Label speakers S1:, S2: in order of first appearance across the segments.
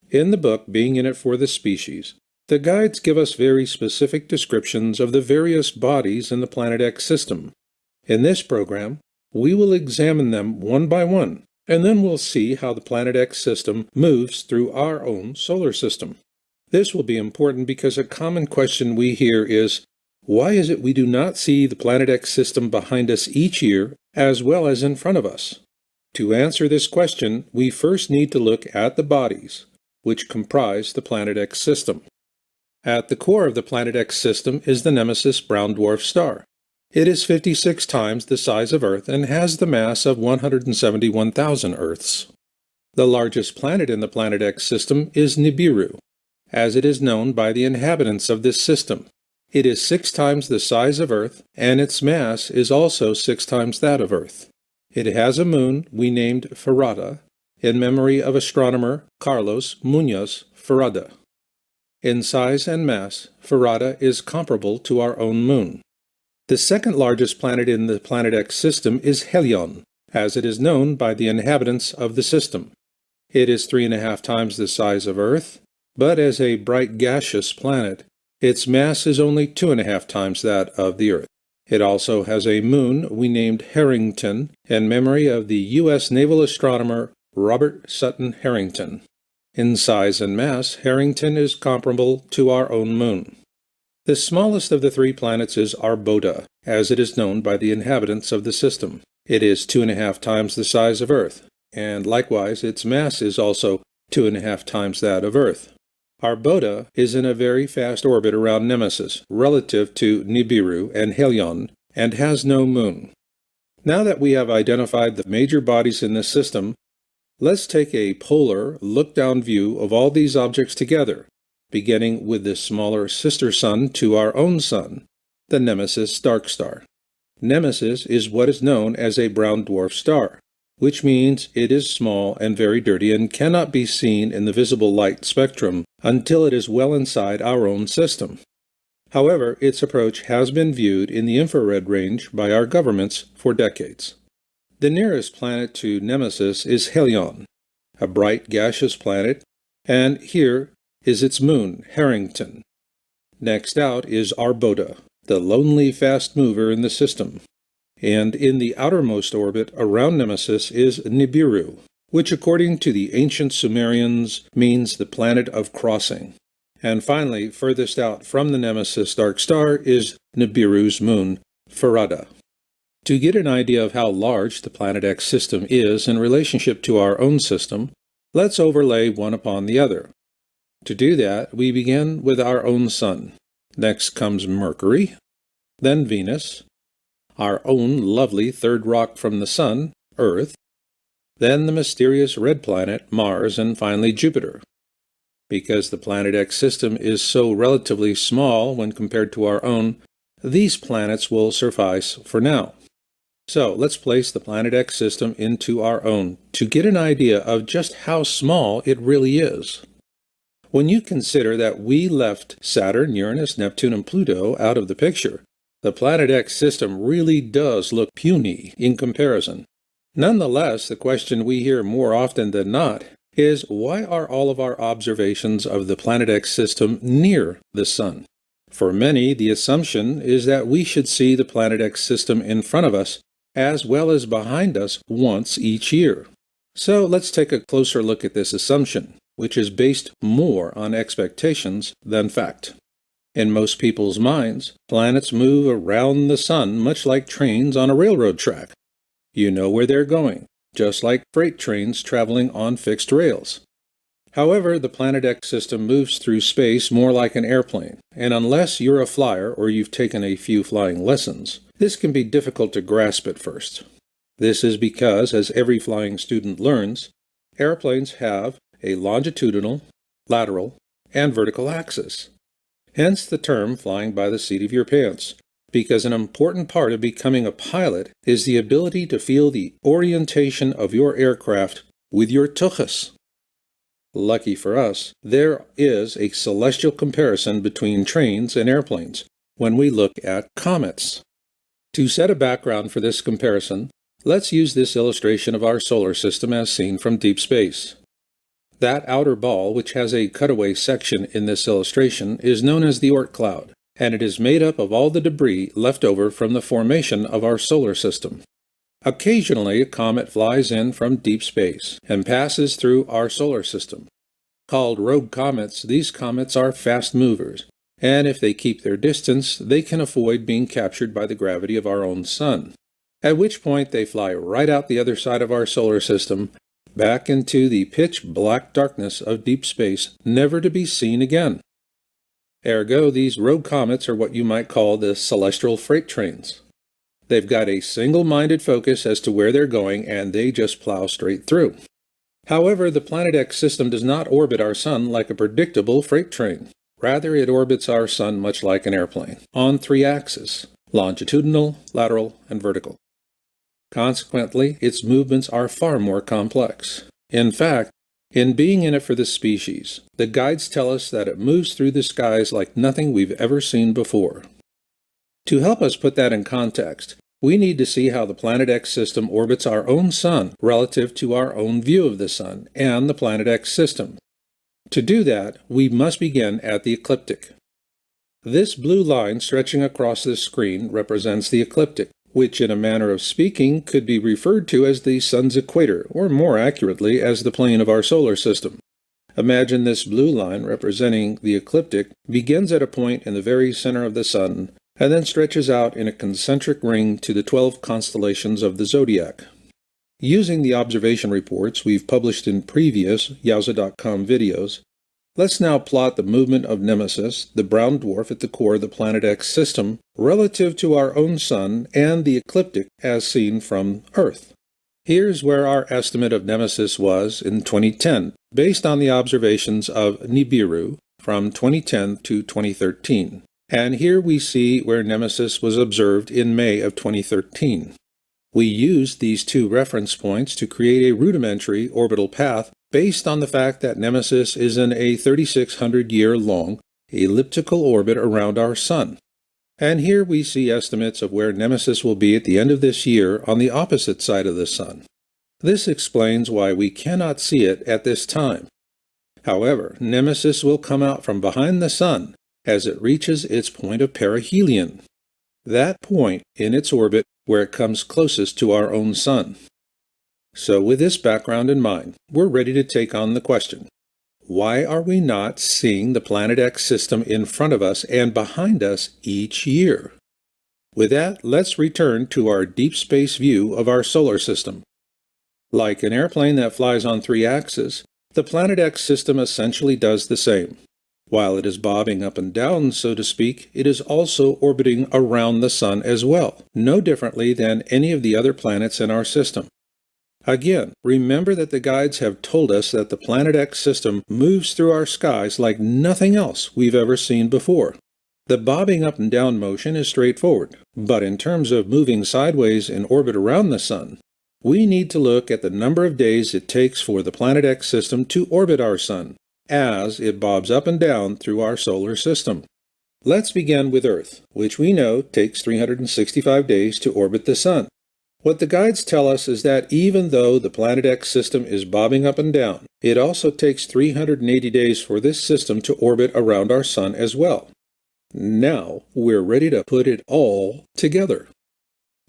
S1: In the book Being in It for the Species, the guides give us very specific descriptions of the various bodies in the Planet X system. In this program, we will examine them one by one, and then we'll see how the Planet X system moves through our own solar system. This will be important because a common question we hear is, why is it we do not see the Planet X system behind us each year as well as in front of us? To answer this question, we first need to look at the bodies, which comprise the Planet X system. At the core of the Planet X system is the Nemesis brown dwarf star. It is 56 times the size of Earth and has the mass of 171,000 Earths. The largest planet in the Planet X system is Niburu, as it is known by the inhabitants of this system. It is 6 times the size of Earth, and its mass is also 6 times that of Earth. It has a moon we named Ferrada, in memory of astronomer Carlos Muñoz Ferrada. In size and mass, Ferrada is comparable to our own moon. The second largest planet in the Planet X system is Helion, as it is known by the inhabitants of the system. It is 3.5 times the size of Earth, but as a bright gaseous planet, its mass is only 2.5 times that of the Earth. It also has a moon we named Harrington in memory of the U.S. naval astronomer Robert Sutton Harrington. In size and mass, Harrington is comparable to our own moon. The smallest of the 3 planets is Arbota, as it is known by the inhabitants of the system. It is 2.5 times the size of Earth, and likewise its mass is also 2.5 times that of Earth. Arbota is in a very fast orbit around Nemesis, relative to Nibiru and Helion, and has no moon. Now that we have identified the major bodies in this system, let's take a polar, look-down view of all these objects together, beginning with the smaller sister sun to our own sun, the Nemesis dark star. Nemesis is what is known as a brown dwarf star, which means it is small and very dirty and cannot be seen in the visible light spectrum until it is well inside our own system. However, its approach has been viewed in the infrared range by our governments for decades. The nearest planet to Nemesis is Helion, a bright gaseous planet, and here is its moon, Harrington. Next out is Arbota, the lonely fast mover in the system. And in the outermost orbit around Nemesis is Nibiru, which according to the ancient Sumerians means the planet of crossing. And finally, furthest out from the Nemesis dark star is Nibiru's moon, Ferrada. To get an idea of how large the Planet X system is in relationship to our own system, let's overlay one upon the other. To do that, we begin with our own sun. Next comes Mercury, then Venus, our own lovely third rock from the Sun, Earth, then the mysterious red planet, Mars, and finally Jupiter. Because the Planet X system is so relatively small when compared to our own, these planets will suffice for now. So let's place the Planet X system into our own to get an idea of just how small it really is. When you consider that we left Saturn, Uranus, Neptune, and Pluto out of the picture, the Planet X system really does look puny in comparison. Nonetheless, the question we hear more often than not is, why are all of our observations of the Planet X system near the Sun? For many, the assumption is that we should see the Planet X system in front of us as well as behind us once each year. So let's take a closer look at this assumption, which is based more on expectations than fact. In most people's minds, planets move around the Sun much like trains on a railroad track. You know where they're going, just like freight trains traveling on fixed rails. However, the Planet X system moves through space more like an airplane, and unless you're a flyer or you've taken a few flying lessons, this can be difficult to grasp at first. This is because, as every flying student learns, airplanes have a longitudinal, lateral, and vertical axis. Hence the term flying by the seat of your pants, because an important part of becoming a pilot is the ability to feel the orientation of your aircraft with your tuchus. Lucky for us, there is a celestial comparison between trains and airplanes when we look at comets. To set a background for this comparison, let's use this illustration of our solar system as seen from deep space. That outer ball, which has a cutaway section in this illustration, is known as the Oort cloud, and it is made up of all the debris left over from the formation of our solar system. Occasionally, a comet flies in from deep space and passes through our solar system. Called rogue comets, these comets are fast movers, and if they keep their distance, they can avoid being captured by the gravity of our own sun, at which point they fly right out the other side of our solar system, back into the pitch-black darkness of deep space, never to be seen again. Ergo, these rogue comets are what you might call the celestial freight trains. They've got a single-minded focus as to where they're going, and they just plow straight through. However, the Planet X system does not orbit our sun like a predictable freight train. Rather, it orbits our sun much like an airplane, on 3 axes: longitudinal, lateral, and vertical. Consequently, its movements are far more complex. In fact, in being in it for this species, the guides tell us that it moves through the skies like nothing we've ever seen before. To help us put that in context, we need to see how the Planet X system orbits our own sun relative to our own view of the sun and the Planet X system. To do that, we must begin at the ecliptic. This blue line stretching across the screen represents the ecliptic, which in a manner of speaking could be referred to as the sun's equator, or more accurately as the plane of our solar system. Imagine this blue line representing the ecliptic begins at a point in the very center of the sun and then stretches out in a concentric ring to the 12 constellations of the zodiac. Using the observation reports we've published in previous Yowza.com videos, let's now plot the movement of Nemesis, the brown dwarf at the core of the Planet X system, relative to our own sun and the ecliptic as seen from Earth. Here's where our estimate of Nemesis was in 2010, based on the observations of Niburu from 2010 to 2013. And here we see where Nemesis was observed in May of 2013. We used these 2 reference points to create a rudimentary orbital path based on the fact that Nemesis is in a 3,600-year-long elliptical orbit around our sun. And here we see estimates of where Nemesis will be at the end of this year on the opposite side of the sun. This explains why we cannot see it at this time. However, Nemesis will come out from behind the sun as it reaches its point of perihelion, that point in its orbit where it comes closest to our own sun. So with this background in mind, we're ready to take on the question: why are we not seeing the Planet X system in front of us and behind us each year? With that, let's return to our deep space view of our solar system. Like an airplane that flies on 3 axes, the Planet X system essentially does the same. While it is bobbing up and down, so to speak, it is also orbiting around the sun as well, no differently than any of the other planets in our system. Again, remember that the guides have told us that the Planet X system moves through our skies like nothing else we've ever seen before. The bobbing up and down motion is straightforward, but in terms of moving sideways in orbit around the sun, we need to look at the number of days it takes for the Planet X system to orbit our sun, as it bobs up and down through our solar system. Let's begin with Earth, which we know takes 365 days to orbit the sun. What the guides tell us is that even though the Planet X system is bobbing up and down, it also takes 380 days for this system to orbit around our sun as well. Now, we're ready to put it all together.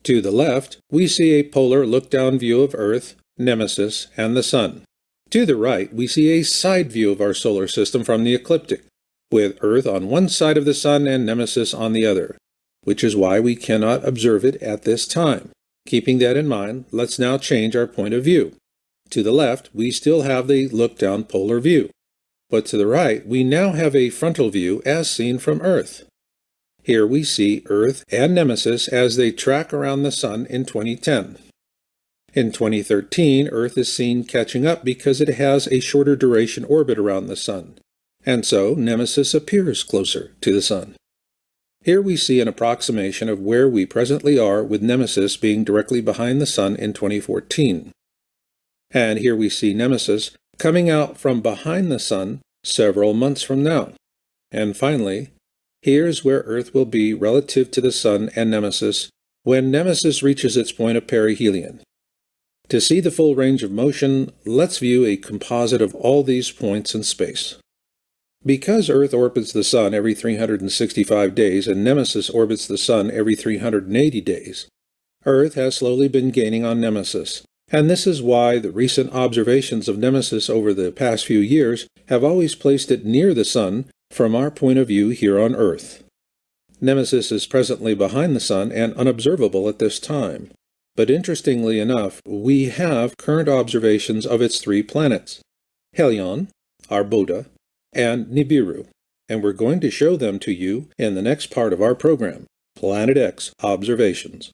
S1: To the left, we see a polar look-down view of Earth, Nemesis, and the sun. To the right, we see a side view of our solar system from the ecliptic, with Earth on one side of the sun and Nemesis on the other, which is why we cannot observe it at this time. Keeping that in mind, let's now change our point of view. To the left, we still have the look-down polar view, but to the right, we now have a frontal view as seen from Earth. Here we see Earth and Nemesis as they track around the sun in 2010. In 2013, Earth is seen catching up because it has a shorter duration orbit around the sun, and so Nemesis appears closer to the sun. Here we see an approximation of where we presently are, with Nemesis being directly behind the sun in 2014. And here we see Nemesis coming out from behind the sun several months from now. And finally, here's where Earth will be relative to the sun and Nemesis when Nemesis reaches its point of perihelion. To see the full range of motion, let's view a composite of all these points in space. Because Earth orbits the Sun every 365 days and Nemesis orbits the Sun every 380 days, Earth has slowly been gaining on Nemesis, and this is why the recent observations of Nemesis over the past few years have always placed it near the Sun from our point of view here on Earth. Nemesis is presently behind the Sun and unobservable at this time. But interestingly enough, we have current observations of its 3 planets, Helion, Arbota, and Niburu, and we're going to show them to you in the next part of our program, Planet X Observations.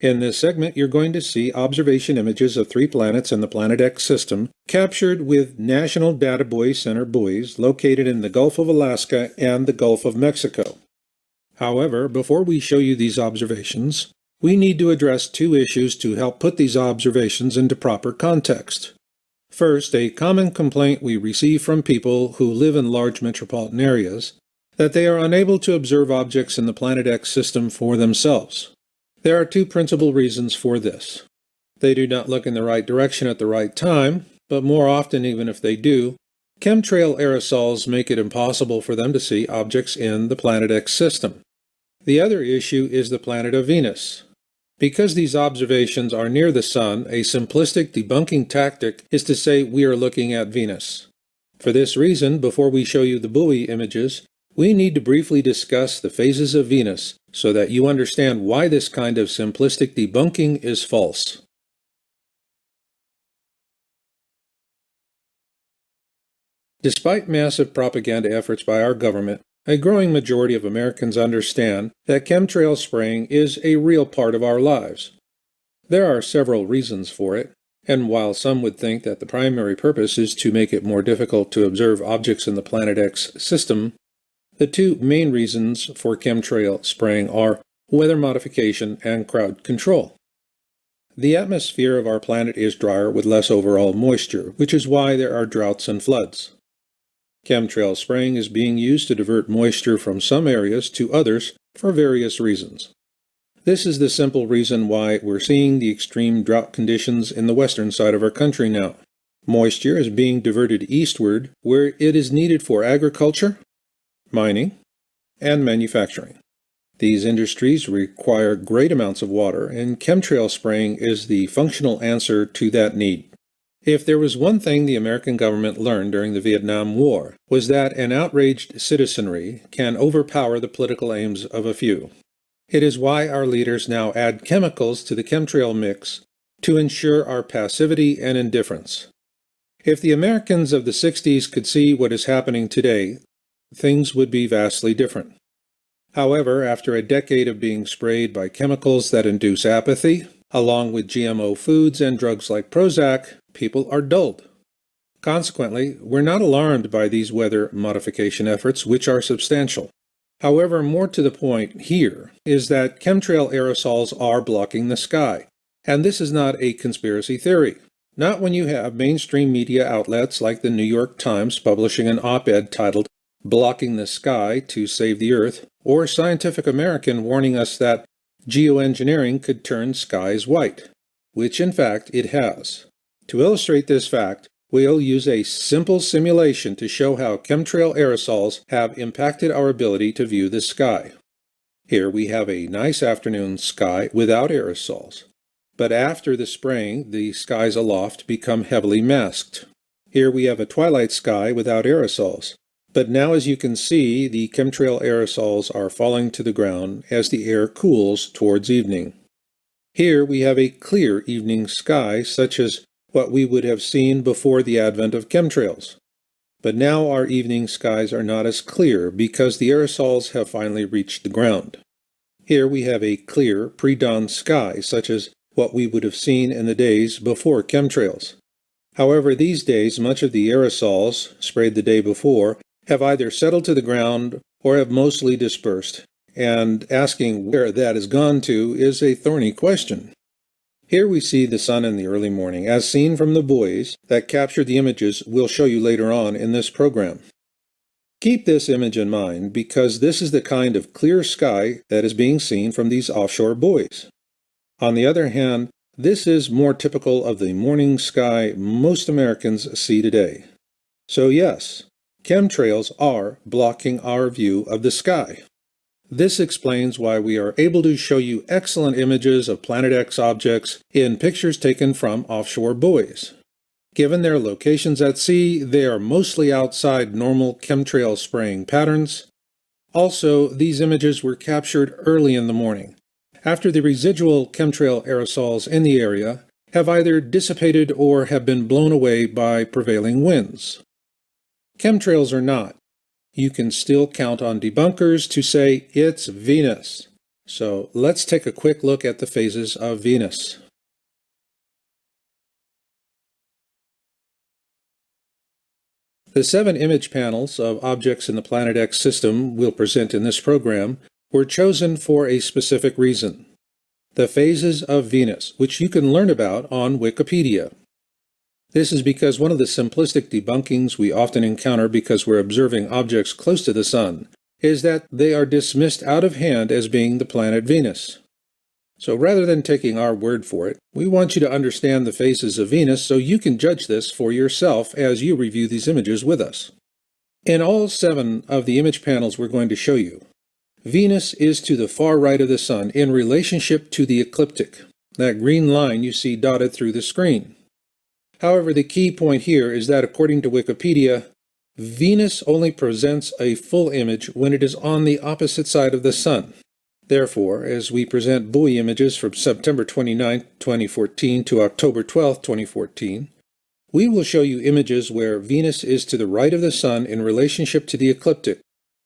S1: In this segment, you're going to see observation images of 3 planets in the Planet X system captured with National Data Buoy Center buoys located in the Gulf of Alaska and the Gulf of Mexico. However, before we show you these observations, we need to address 2 issues to help put these observations into proper context. First, a common complaint we receive from people who live in large metropolitan areas that they are unable to observe objects in the Planet X system for themselves. There are 2 principal reasons for this. They do not look in the right direction at the right time, but more often, even if they do, chemtrail aerosols make it impossible for them to see objects in the Planet X system. The other issue is the planet of Venus. Because these observations are near the Sun, a simplistic debunking tactic is to say we are looking at Venus. For this reason, before we show you the buoy images, we need to briefly discuss the phases of Venus so that you understand why this kind of simplistic debunking is false. Despite massive propaganda efforts by our government, a growing majority of Americans understand that chemtrail spraying is a real part of our lives. There are several reasons for it, and while some would think that the primary purpose is to make it more difficult to observe objects in the Planet X system, the 2 main reasons for chemtrail spraying are weather modification and crowd control. The atmosphere of our planet is drier with less overall moisture, which is why there are droughts and floods. Chemtrail spraying is being used to divert moisture from some areas to others for various reasons. This is the simple reason why we're seeing the extreme drought conditions in the western side of our country now. Moisture is being diverted eastward where it is needed for agriculture, mining, and manufacturing. These industries require great amounts of water, and chemtrail spraying is the functional answer to that need. If there was one thing the American government learned during the Vietnam War, was that an outraged citizenry can overpower the political aims of a few. It is why our leaders now add chemicals to the chemtrail mix to ensure our passivity and indifference. If the Americans of the 60s could see what is happening today, things would be vastly different. However, after a decade of being sprayed by chemicals that induce apathy, along with GMO foods and drugs like Prozac, people are dulled. Consequently, we're not alarmed by these weather modification efforts, which are substantial. However, more to the point here is that chemtrail aerosols are blocking the sky. And this is not a conspiracy theory. Not when you have mainstream media outlets like the New York Times publishing an op-ed titled "Blocking the Sky to Save the Earth," or Scientific American warning us that geoengineering could turn skies white, which in fact it has. To illustrate this fact, we'll use a simple simulation to show how chemtrail aerosols have impacted our ability to view the sky. Here we have a nice afternoon sky without aerosols, but after the spraying, the skies aloft become heavily masked. Here we have a twilight sky without aerosols. But now, as you can see, the chemtrail aerosols are falling to the ground as the air cools towards evening. Here we have a clear evening sky, such as what we would have seen before the advent of chemtrails. But now our evening skies are not as clear because the aerosols have finally reached the ground. Here we have a clear pre-dawn sky, such as what we would have seen in the days before chemtrails. However, these days, much of the aerosols sprayed the day before have either settled to the ground or have mostly dispersed, and asking where that has gone to is a thorny question. Here we see the sun in the early morning, as seen from the buoys that captured the images we'll show you later on in this program. Keep this image in mind because this is the kind of clear sky that is being seen from these offshore buoys. On the other hand, this is more typical of the morning sky most Americans see today. So yes, chemtrails are blocking our view of the sky. This explains why we are able to show you excellent images of Planet X objects in pictures taken from offshore buoys. Given their locations at sea, they are mostly outside normal chemtrail spraying patterns. Also, these images were captured early in the morning, after the residual chemtrail aerosols in the area have either dissipated or have been blown away by prevailing winds. Chemtrails or not, you can still count on debunkers to say it's Venus. So let's take a quick look at the phases of Venus. The 7 image panels of objects in the Planet X system we'll present in this program were chosen for a specific reason. The phases of Venus, which you can learn about on Wikipedia. This is because one of the simplistic debunkings we often encounter because we're observing objects close to the Sun is that they are dismissed out of hand as being the planet Venus. So rather than taking our word for it, we want you to understand the phases of Venus so you can judge this for yourself as you review these images with us. In all 7 of the image panels we're going to show you, Venus is to the far right of the Sun in relationship to the ecliptic, that green line you see dotted through the screen. However, the key point here is that according to Wikipedia, Venus only presents a full image when it is on the opposite side of the Sun. Therefore, as we present buoy images from September 29, 2014 to October 12, 2014, we will show you images where Venus is to the right of the Sun in relationship to the ecliptic,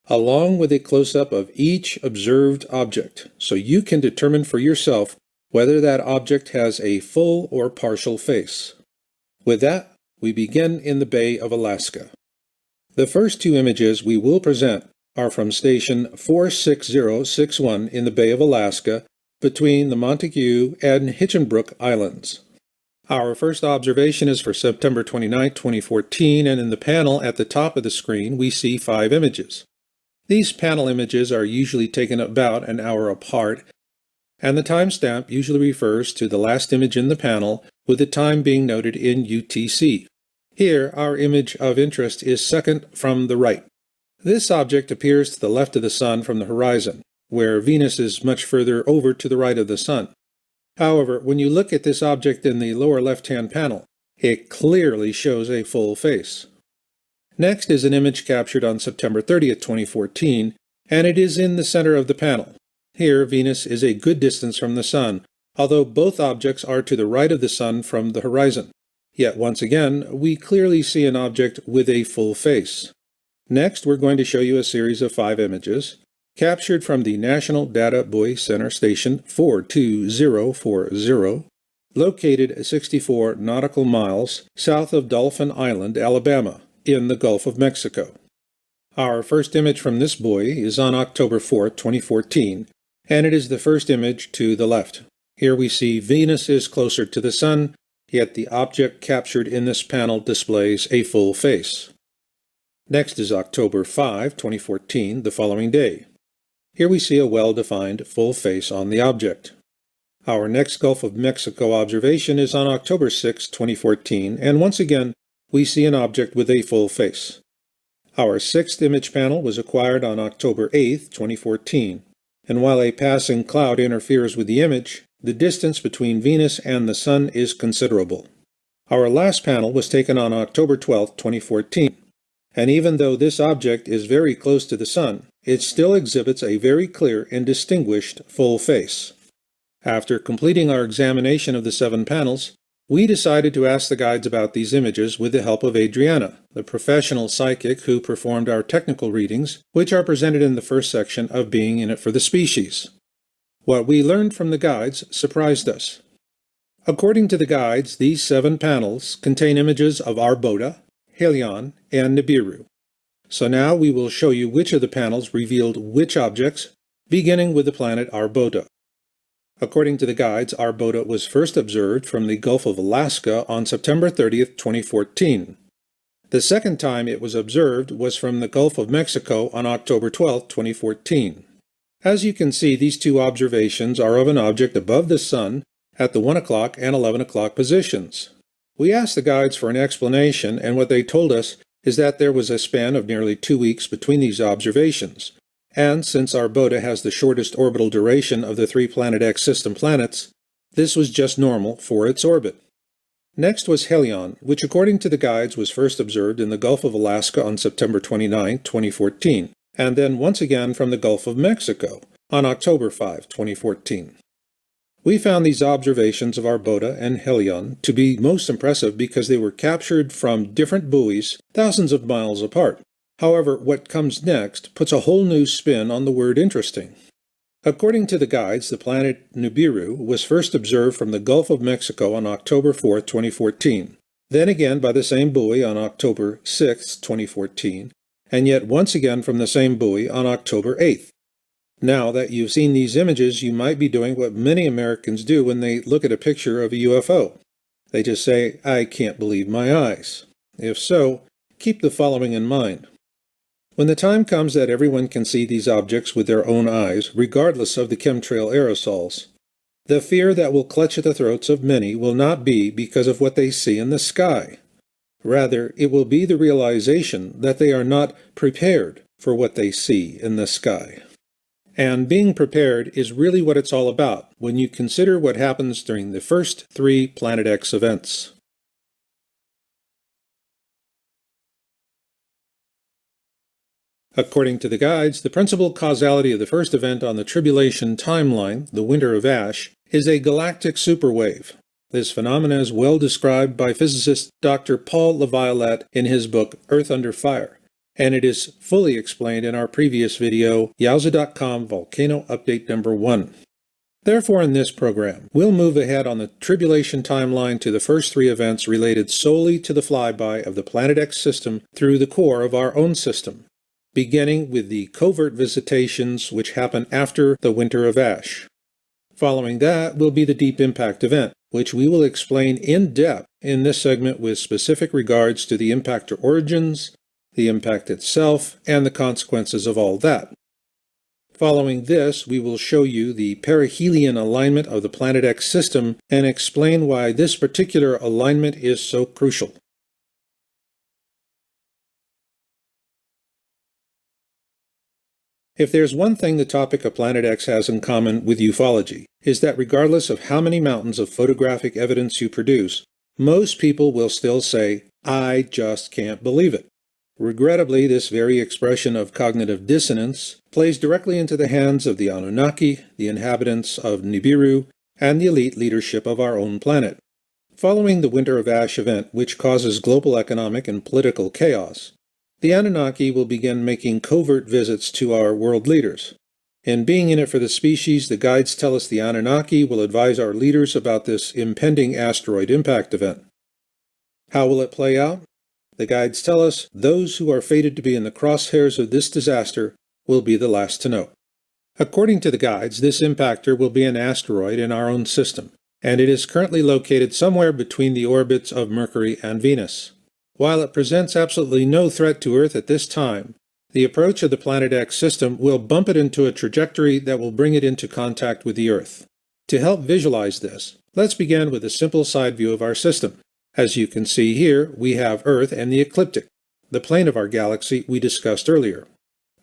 S1: along with a close-up of each observed object, so you can determine for yourself whether that object has a full or partial face. With that, we begin in the Bay of Alaska. The first 2 images we will present are from Station 46061 in the Bay of Alaska between the Montague and Hinchinbrook Islands. Our first observation is for September 29, 2014, and in the panel at the top of the screen we see 5 images. These panel images are usually taken about an hour apart, and the timestamp usually refers to the last image in the panel with the time being noted in UTC. Here, our image of interest is second from the right. This object appears to the left of the Sun from the horizon, where Venus is much further over to the right of the Sun. However, when you look at this object in the lower left-hand panel, it clearly shows a full face. Next is an image captured on September 30, 2014, and it is in the center of the panel. Here, Venus is a good distance from the Sun, although both objects are to the right of the Sun from the horizon. Yet once again, we clearly see an object with a full face. Next, we're going to show you a series of 5 images, captured from the National Data Buoy Center Station 42040, located 64 nautical miles south of Dolphin Island, Alabama, in the Gulf of Mexico. Our first image from this buoy is on October 4, 2014, and it is the first image to the left. Here we see Venus is closer to the Sun, yet the object captured in this panel displays a full face. Next is October 5, 2014, the following day. Here we see a well-defined full face on the object. Our next Gulf of Mexico observation is on October 6, 2014, and once again, we see an object with a full face. Our 6th image panel was acquired on October 8, 2014, and while a passing cloud interferes with the image, the distance between Venus and the Sun is considerable. Our last panel was taken on October 12, 2014. And even though this object is very close to the Sun, it still exhibits a very clear and distinguished full face. After completing our examination of the 7 panels, we decided to ask the guides about these images with the help of Adriana, the professional psychic who performed our technical readings, which are presented in the first section of Being in It for the Species. What we learned from the guides surprised us. According to the guides, these 7 panels contain images of Arbota, Helion, and Nibiru. So now we will show you which of the panels revealed which objects, beginning with the planet Arbota. According to the guides, Arbota was first observed from the Gulf of Alaska on September 30, 2014. The second time it was observed was from the Gulf of Mexico on October 12, 2014. As you can see, these two observations are of an object above the Sun at the 1 o'clock and 11 o'clock positions. We asked the guides for an explanation, and what they told us is that there was a span of nearly 2 weeks between these observations, and since our Boda has the shortest orbital duration of the 3 Planet X system planets, this was just normal for its orbit. Next was Helion, which according to the guides was first observed in the Gulf of Alaska on September 29, 2014, and then once again from the Gulf of Mexico on October 5, 2014. We found these observations of our Boda and Helion to be most impressive because they were captured from different buoys thousands of miles apart. However, what comes next puts a whole new spin on the word interesting. According to the guides, the planet Niburu was first observed from the Gulf of Mexico on October 4, 2014, then again by the same buoy on October 6, 2014, and yet once again from the same buoy on October 8th. Now that you've seen these images, you might be doing what many Americans do when they look at a picture of a UFO. They just say, "I can't believe my eyes." If so, keep the following in mind. When the time comes that everyone can see these objects with their own eyes, regardless of the chemtrail aerosols, the fear that will clutch at the throats of many will not be because of what they see in the sky. Rather, it will be the realization that they are not prepared for what they see in the sky. And being prepared is really what it's all about when you consider what happens during the first 3 Planet X events. According to the guides, the principal causality of the first event on the tribulation timeline, the Winter of Ash, is a galactic superwave. This phenomenon is well described by physicist Dr. Paul LaViolette in his book Earth Under Fire, and it is fully explained in our previous video, Yowza.com Volcano Update Number 1. Therefore, in this program, we'll move ahead on the tribulation timeline to the first 3 events related solely to the flyby of the Planet X system through the core of our own system, beginning with the covert visitations which happen after the Winter of Ash. Following that will be the Deep Impact event, which we will explain in depth in this segment with specific regards to the impactor origins, the impact itself, and the consequences of all that. Following this, we will show you the perihelion alignment of the Planet X system and explain why this particular alignment is so crucial. If there's one thing the topic of Planet X has in common with ufology, is that regardless of how many mountains of photographic evidence you produce, most people will still say, "I just can't believe it." Regrettably, this very expression of cognitive dissonance plays directly into the hands of the Anunnaki, the inhabitants of Niburu, and the elite leadership of our own planet. Following the Winter of Ash event, which causes global economic and political chaos, the Anunnaki will begin making covert visits to our world leaders. In being in it for the species, the guides tell us the Anunnaki will advise our leaders about this impending asteroid impact event. How will it play out? The guides tell us those who are fated to be in the crosshairs of this disaster will be the last to know. According to the guides, this impactor will be an asteroid in our own system, and it is currently located somewhere between the orbits of Mercury and Venus. While it presents absolutely no threat to Earth at this time, the approach of the Planet X system will bump it into a trajectory that will bring it into contact with the Earth. To help visualize this, let's begin with a simple side view of our system. As you can see here, we have Earth and the ecliptic, the plane of our galaxy we discussed earlier.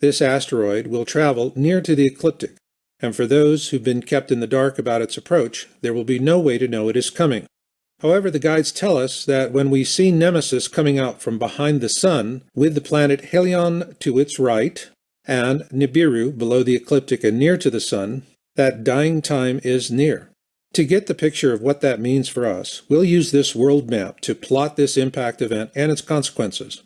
S1: This asteroid will travel near to the ecliptic, and for those who've been kept in the dark about its approach, there will be no way to know it is coming. However, the guides tell us that when we see Nemesis coming out from behind the Sun, with the planet Helion to its right, and Niburu below the ecliptic and near to the Sun, that dying time is near. To get the picture of what that means for us, we'll use this world map to plot this impact event and its consequences.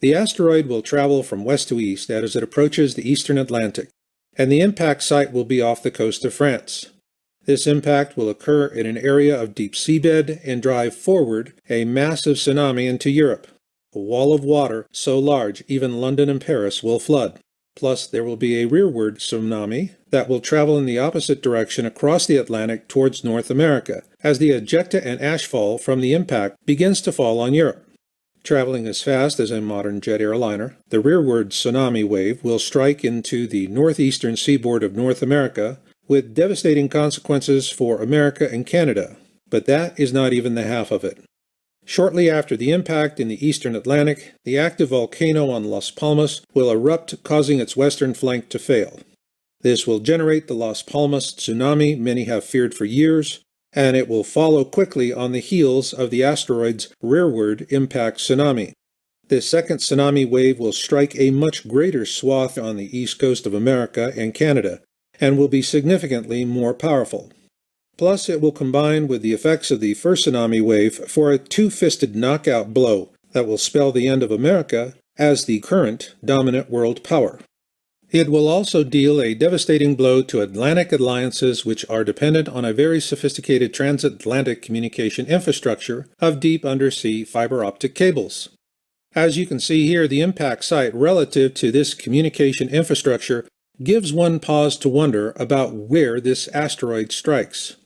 S1: The asteroid will travel from west to east as it approaches the eastern Atlantic, and the impact site will be off the coast of France. This impact will occur in an area of deep seabed and drive forward a massive tsunami into Europe, a wall of water so large even London and Paris will flood. Plus, there will be a rearward tsunami that will travel in the opposite direction across the Atlantic towards North America, as the ejecta and ashfall from the impact begins to fall on Europe. Traveling as fast as a modern jet airliner, the rearward tsunami wave will strike into the northeastern seaboard of North America with devastating consequences for America and Canada, but that is not even the half of it. Shortly after the impact in the eastern Atlantic, the active volcano on Las Palmas will erupt, causing its western flank to fail. This will generate the Las Palmas tsunami many have feared for years, and it will follow quickly on the heels of the asteroid's rearward impact tsunami. This second tsunami wave will strike a much greater swath on the east coast of America and Canada, and will be significantly more powerful. Plus, it will combine with the effects of the first tsunami wave for a two-fisted knockout blow that will spell the end of America as the current dominant world power. It will also deal a devastating blow to Atlantic alliances which are dependent on a very sophisticated transatlantic communication infrastructure of deep undersea fiber optic cables. As you can see here, the impact site relative to this communication infrastructure gives one pause to wonder about where this asteroid strikes.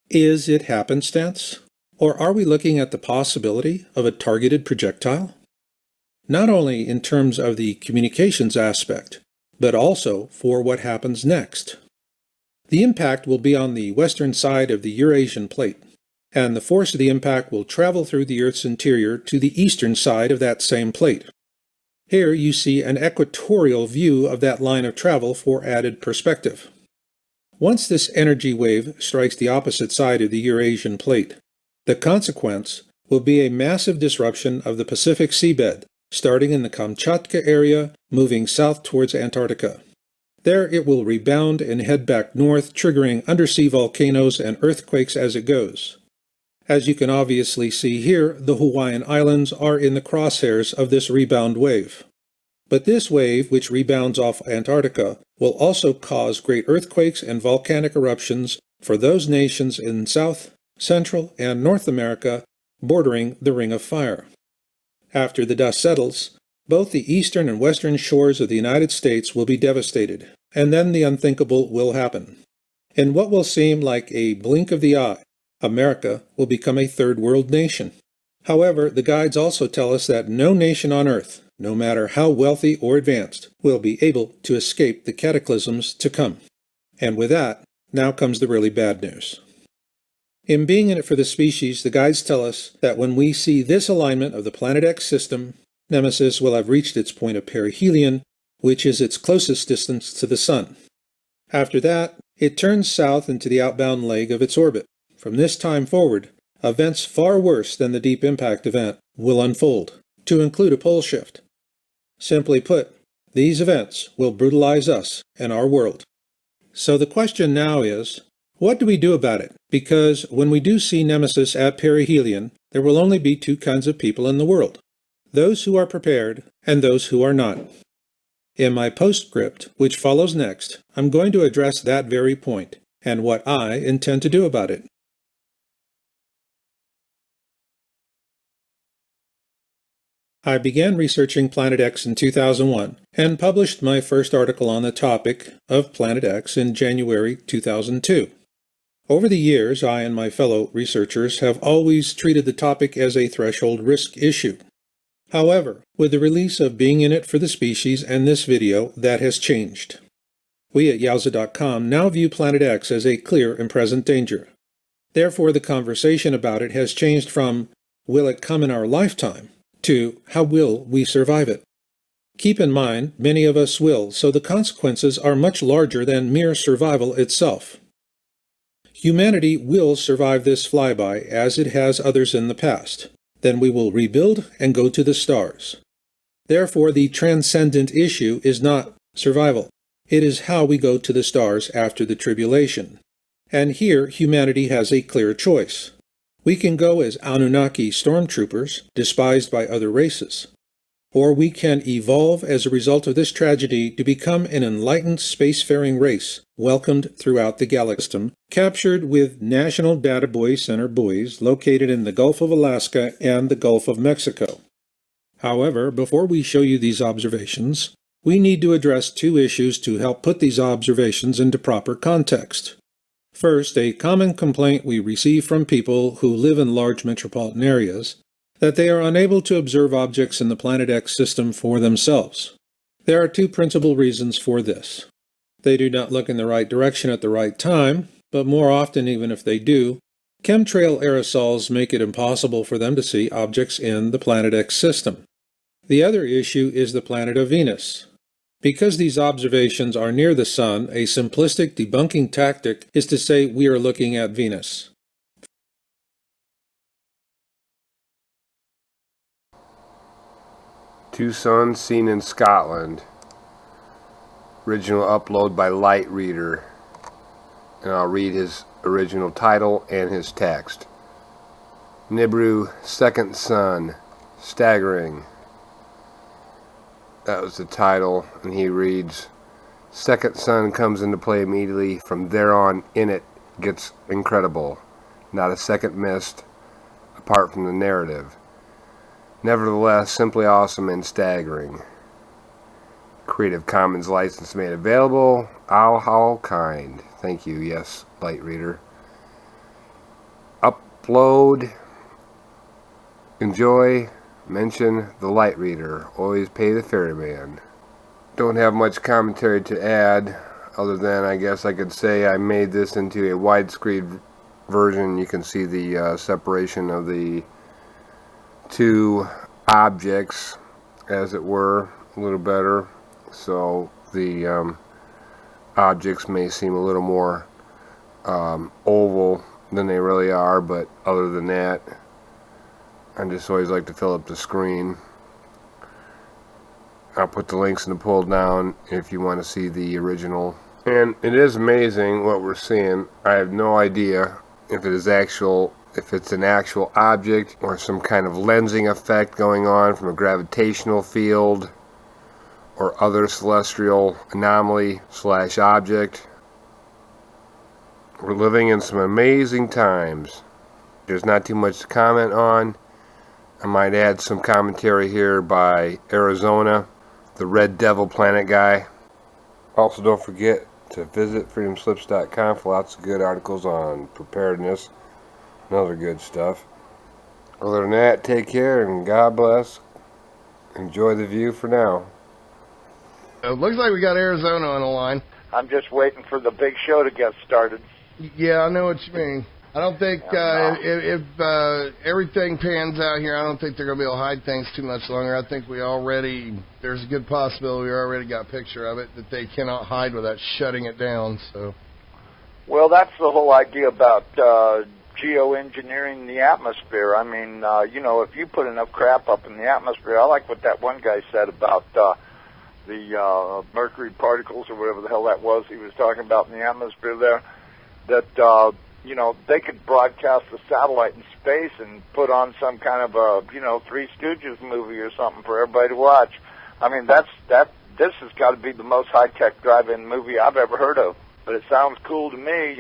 S1: Is it happenstance? Or are we looking at the possibility of a targeted projectile? Not only in terms of the communications aspect, but also for what happens next. The impact will be on the western side of the Eurasian plate, and the force of the impact will travel through the Earth's interior to the eastern side of that same plate. Here you see an equatorial view of that line of travel for added perspective. Once this energy wave strikes the opposite side of the Eurasian plate, the consequence will be a massive disruption of the Pacific seabed, starting in the Kamchatka area, moving south towards Antarctica. There it will rebound and head back north, triggering undersea volcanoes and earthquakes as it goes. As you can obviously see here, the Hawaiian Islands are in the crosshairs of this rebound wave. But this wave, which rebounds off Antarctica, will also cause great earthquakes and volcanic eruptions for those nations in South, Central, and North America bordering the Ring of Fire. After the dust settles, both the eastern and western shores of the United States will be devastated, and then the unthinkable will happen. In what will seem like a blink of the eye, America will become a third world nation. However, the guides also tell us that no nation on Earth, no matter how wealthy or advanced, will be able to escape the cataclysms to come. And with that, now comes the really bad news. In Being in It for the Species, the guides tell us that when we see this alignment of the Planet X system, Nemesis will have reached its point of perihelion, which is its closest distance to the Sun. After that, it turns south into the outbound leg of its orbit. From this time forward, events far worse than the deep impact event will unfold, to include a pole shift. Simply put, these events will brutalize us and our world. So the question now is, what do we do about it? Because when we do see Nemesis at perihelion, there will only be two kinds of people in the world: those who are prepared and those who are not. In my postscript, which follows next, I'm going to address that very point and what I intend to do about it. I began researching Planet X in 2001 and published my first article on the topic of Planet X in January 2002. Over the years, I and my fellow researchers have always treated the topic as a threshold risk issue. However, with the release of Being in It for the Species and this video, that has changed. We at Yowza.com now view Planet X as a clear and present danger. Therefore, the conversation about it has changed from, will it come in our lifetime, to how will we survive it? Keep in mind, many of us will, so the consequences are much larger than mere survival itself. Humanity will survive this flyby as it has others in the past. Then we will rebuild and go to the stars. Therefore, the transcendent issue is not survival. It is how we go to the stars after the tribulation. And here, humanity has a clear choice. We can go as Anunnaki stormtroopers, despised by other races. Or we can evolve as a result of this tragedy to become an enlightened spacefaring race, welcomed throughout the galaxy, captured with National Data Buoy Center buoys located in the Gulf of Alaska and the Gulf of Mexico. However, before we show you these observations, we need to address two issues to help put these observations into proper context. First, a common complaint we receive from people who live in large metropolitan areas that they are unable to observe objects in the Planet X system for themselves. There are two principal reasons for this. They do not look in the right direction at the right time, but more often, even if they do, chemtrail aerosols make it impossible for them to see objects in the Planet X system. The other issue is the planet of Venus. Because these observations are near the Sun, a simplistic debunking tactic is to say we are looking at Venus.
S2: Two suns seen in Scotland. Original upload by Light Reader. And I'll read his original title and his text. Niburu, second sun, staggering. That was the title, and he reads, second sun comes into play immediately. From there on, in it gets incredible. Not a second missed, apart from the narrative. Nevertheless, simply awesome and staggering. Creative Commons license made available. How kind. Thank you, yes, Light Reader. Upload. Enjoy. Mention the Light Reader. Always pay the ferryman. Don't have much commentary to add, other than I guess I could say I made this into a widescreen version. You can see the separation of the two objects, as it were, a little better. So the objects may seem a little more oval than they really are, but other than that, I just always like to fill up the screen. I'll put the links in the pull down if you want to see the original. And it is amazing what we're seeing. I have no idea if it's an actual object or some kind of lensing effect going on from a gravitational field or other celestial anomaly / object. We're living in some amazing times. There's not too much to comment on. I might add some commentary here by Arizona, the Red Devil Planet guy. Also, don't forget to visit freedomslips.com for lots of good articles on preparedness and other good stuff. Other than that, take care and God bless. Enjoy the view for now.
S3: It looks like we got Arizona on the line.
S4: I'm just waiting for the big show to get started.
S3: Yeah, I know what you mean. I don't think if everything pans out here, I don't think they're going to be able to hide things too much longer. I think there's a good possibility we already got a picture of it, that they cannot hide without shutting it down. So,
S4: well, that's the whole idea about geoengineering the atmosphere. I mean, if you put enough crap up in the atmosphere, I like what that one guy said about the mercury particles or whatever the hell that was he was talking about in the atmosphere there, that they could broadcast a satellite in space and put on some kind of a, Three Stooges movie or something for everybody to watch. I mean, this has got to be the most high-tech drive-in movie I've ever heard of. But it sounds cool to me,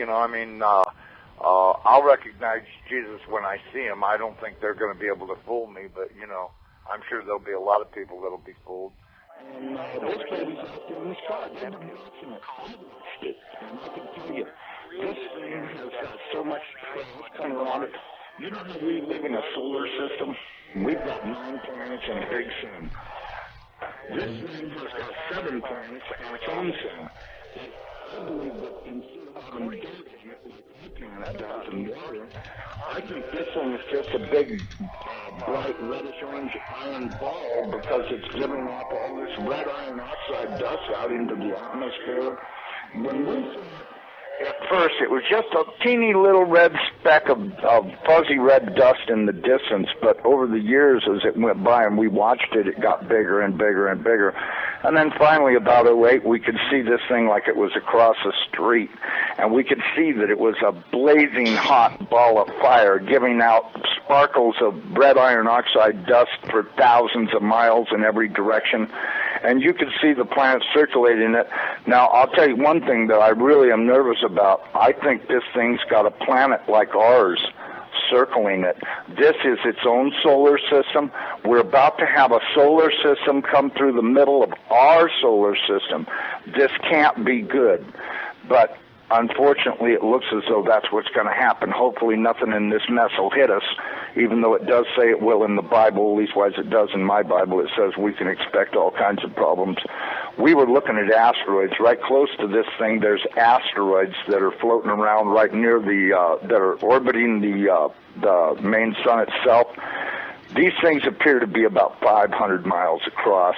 S4: I'll recognize Jesus when I see him. I don't think they're going to be able to fool me, but, I'm sure there'll be a lot of people that'll be fooled.
S5: And this baby's out in the sky. And I can tell you, this thing has got so much coming around it. You know how we live in a solar system? We've got 9 planets and a big sun. This thing has got 7 planets and its own sun. I believe that instead of having dirt in it like the planet does in water, I think this thing is just a big, bright reddish-orange iron ball because it's giving off all this red iron oxide dust out into the atmosphere. When we saw it, at first, it was just a teeny little red speck of fuzzy red dust in the distance, but over the years as it went by and we watched it, it got bigger and bigger and bigger. And then finally, about 2008, we could see this thing like it was across the street, and we could see that it was a blazing hot ball of fire giving out sparkles of red iron oxide dust for thousands of miles in every direction. And you could see the planet circulating it. Now, I'll tell you one thing that I really am nervous about. I think this thing's got a planet like ours circling it. This is its own solar system. We're about to have a solar system come through the middle of our solar system. This can't be good. But unfortunately, it looks as though that's what's going to happen. Hopefully nothing in this mess will hit us, even though it does say it will in the Bible, leastwise it does in my Bible. It says we can expect all kinds of problems. We were looking at asteroids. Right close to this thing, there's asteroids that are floating around right near that are orbiting the main sun itself. These things appear to be about 500 miles across.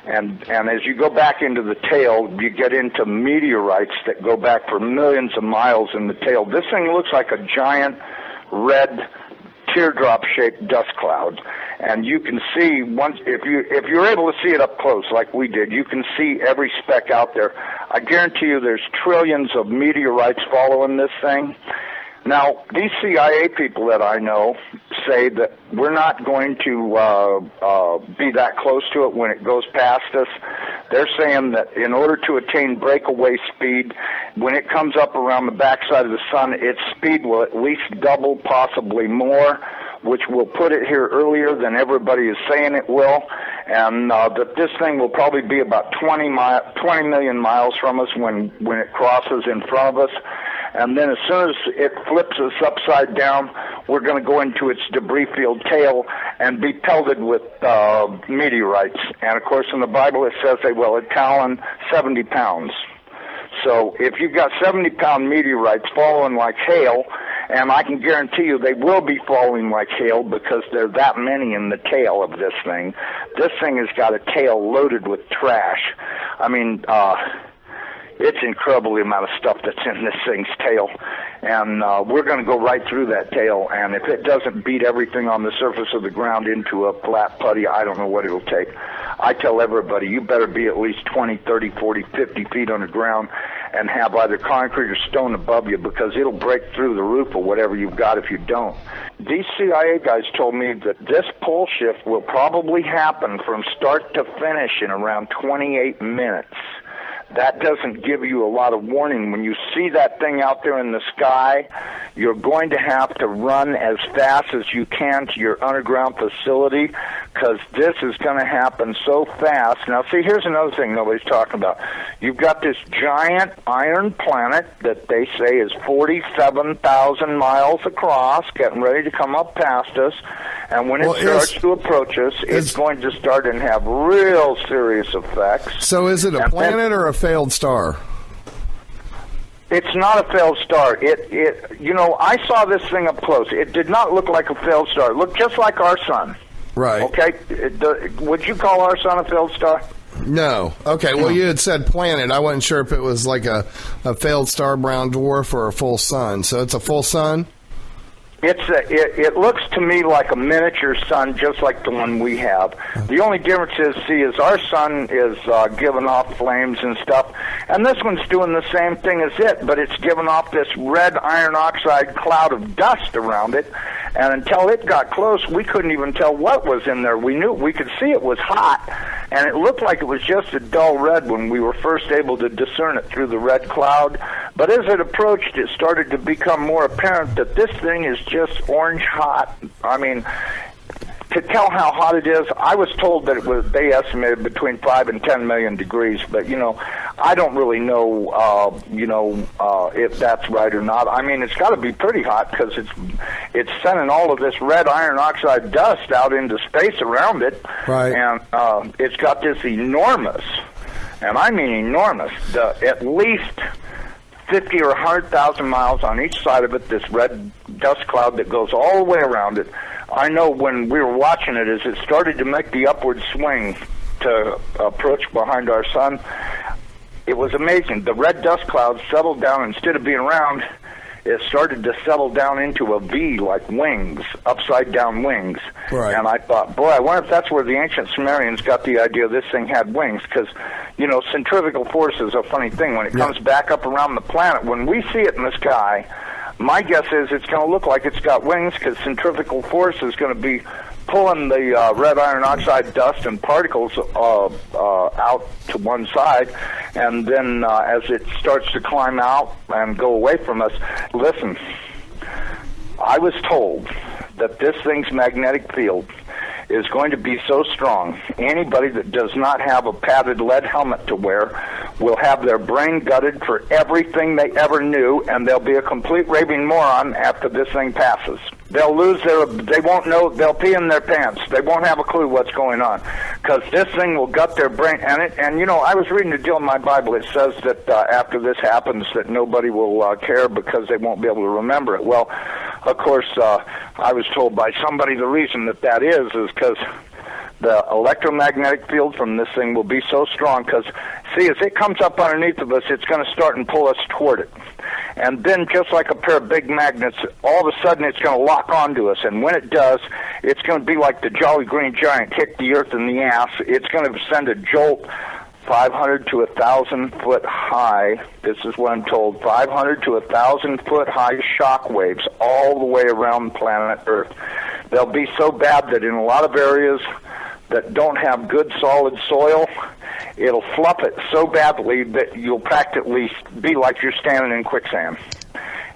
S5: And as you go back into the tail, you get into meteorites that go back for millions of miles in the tail. This thing looks like a giant red teardrop-shaped dust cloud. And you can see, if you're able to see it up close like we did, you can see every speck out there. I guarantee you there's trillions of meteorites following this thing. Now, these CIA people that I know say that we're not going to be that close to it when it goes past us. They're saying that in order to attain breakaway speed, when it comes up around the backside of the sun, its speed will at least double, possibly more, which will put it here earlier than everybody is saying it will, and that this thing will probably be about 20 million miles from us when it crosses in front of us. And then as soon as it flips us upside down, we're going to go into its debris-filled tail and be pelted with meteorites. And, of course, in the Bible it says they will talon 70 pounds. So if you've got 70-pound meteorites falling like hail, and I can guarantee you they will be falling like hail because there are that many in the tail of this thing. This thing has got a tail loaded with trash. I mean, it's incredible the amount of stuff that's in this thing's tail. And we're going to go right through that tail, and if it doesn't beat everything on the surface of the ground into a flat putty, I don't know what it'll take. I tell everybody, you better be at least 20, 30, 40, 50 feet underground and have either concrete or stone above you, because it'll break through the roof of whatever you've got if you don't. These CIA guys told me that this pole shift will probably happen from start to finish in around 28 minutes. That doesn't give you a lot of warning. When you see that thing out there in the sky, you're going to have to run as fast as you can to your underground facility, because this is going to happen so fast. Now, see, here's another thing nobody's talking about. You've got this giant iron planet that they say is 47,000 miles across, getting ready to come up past us. And when it starts to approach us, it's going to start and have real serious effects.
S3: So is it a planet or a failed star?
S5: It's not a failed star. I saw this thing up close. It did not look like a failed star. It looked just like our sun.
S3: Right.
S5: Okay? Would you call our sun a failed star?
S3: No. Okay, well, you had said planet. I wasn't sure if it was like a failed star, brown dwarf, or a full sun. So it's a full sun?
S5: It looks to me like a miniature sun, just like the one we have. The only difference is our sun is giving off flames and stuff, and this one's doing the same thing as it, but it's giving off this red iron oxide cloud of dust around it, and until it got close, we couldn't even tell what was in there. We could see it was hot, and it looked like it was just a dull red when we were first able to discern it through the red cloud, but as it approached, it started to become more apparent that this thing is just orange hot. I mean, to tell how hot it is, I was told that they estimated between 5 and 10 million degrees, but, I don't really know, if that's right or not. I mean, it's got to be pretty hot because it's sending all of this red iron oxide dust out into space around it.
S3: Right.
S5: And it's got this enormous, and I mean enormous, at least 50 or 100,000 miles on each side of it, this red dust cloud that goes all the way around it. I know when we were watching it, as it started to make the upward swing to approach behind our sun, it was amazing. The red dust cloud settled down. Instead of being round, it started to settle down into a V, like wings, upside-down wings.
S3: Right.
S5: And I thought, boy, I wonder if that's where the ancient Sumerians got the idea this thing had wings, because, centrifugal force is a funny thing. When it comes back up around the planet, when we see it in the sky, my guess is it's going to look like it's got wings, because centrifugal force is going to be pulling the red iron oxide dust and particles out to one side, and then as it starts to climb out and go away from us, listen, I was told that this thing's magnetic field is going to be so strong, anybody that does not have a padded lead helmet to wear
S4: will have their brain gutted for everything they ever knew, and they'll be a complete raving moron after this thing passes. They won't know, they'll pee in their pants. They won't have a clue what's going on, because this thing will gut their brain. And you know, I was reading a deal in my Bible. It says that after this happens, that nobody will care because they won't be able to remember it. Well, of course, I was told by somebody the reason that is because the electromagnetic field from this thing will be so strong, because, see, as it comes up underneath of us, it's going to start and pull us toward it. And then, just like a pair of big magnets, all of a sudden it's going to lock onto us. And when it does, it's going to be like the Jolly Green Giant hit the earth in the ass. It's going to send a jolt 500 to 1,000 foot high. This is what I'm told. 500 to 1,000 foot high shock waves all the way around planet Earth. They'll be so bad that in a lot of areas that don't have good solid soil, it'll fluff it so badly that you'll practically be like you're standing in quicksand.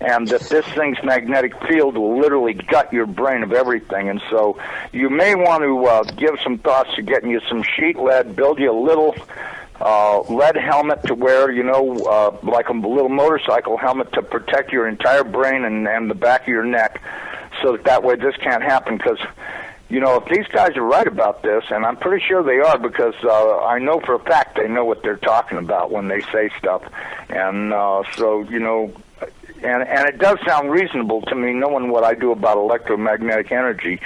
S4: And that this thing's magnetic field will literally gut your brain of everything. And so you may want to give some thoughts to getting you some sheet lead, build you a little lead helmet to wear, you know, like a little motorcycle helmet to protect your entire brain and the back of your neck, so that way this can't happen. Because, you know, if these guys are right about this, and I'm pretty sure they are, because I know for a fact they know what they're talking about when they say stuff. And so, you know, and it does sound reasonable to me, knowing what I do about electromagnetic energy,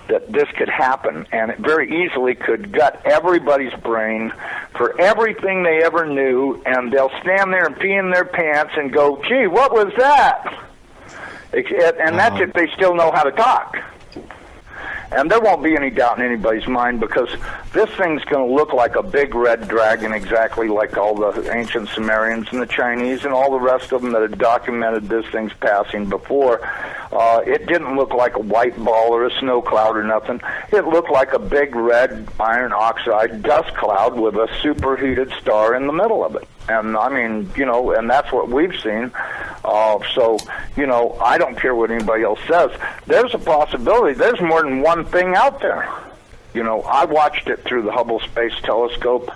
S4: that this could happen. And it very easily could gut everybody's brain for everything they ever knew, and they'll stand there and pee in their pants and go, gee, what was that? And that's if they still know how to talk. And there won't be any doubt in anybody's mind, because this thing's going to look like a big red dragon, exactly like all the ancient Sumerians and the Chinese and all the rest of them that had documented this thing's passing before. It didn't look like a white ball or a snow cloud or nothing. It looked like a big red iron oxide dust cloud with a superheated star in the middle of it. And, I mean, you know, and that's what we've seen. So, you know, I don't care what anybody else says. There's a possibility. There's more than one thing out there. You know, I watched it through the Hubble Space Telescope,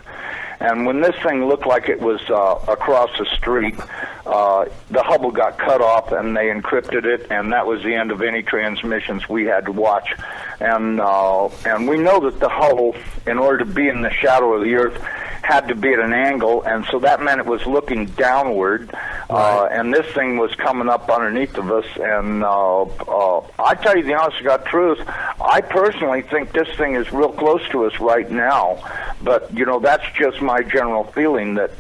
S4: and when this thing looked like it was across the street, the Hubble got cut off, and they encrypted it, and that was the end of any transmissions we had to watch. And we know that the Hubble, in order to be in the shadow of the Earth, had to be at an angle, and so that meant it was looking downward, and this thing was coming up underneath of us. And I tell you the honest to God truth, I personally think this thing is real close to us right now, but, you know, that's just my general feeling that,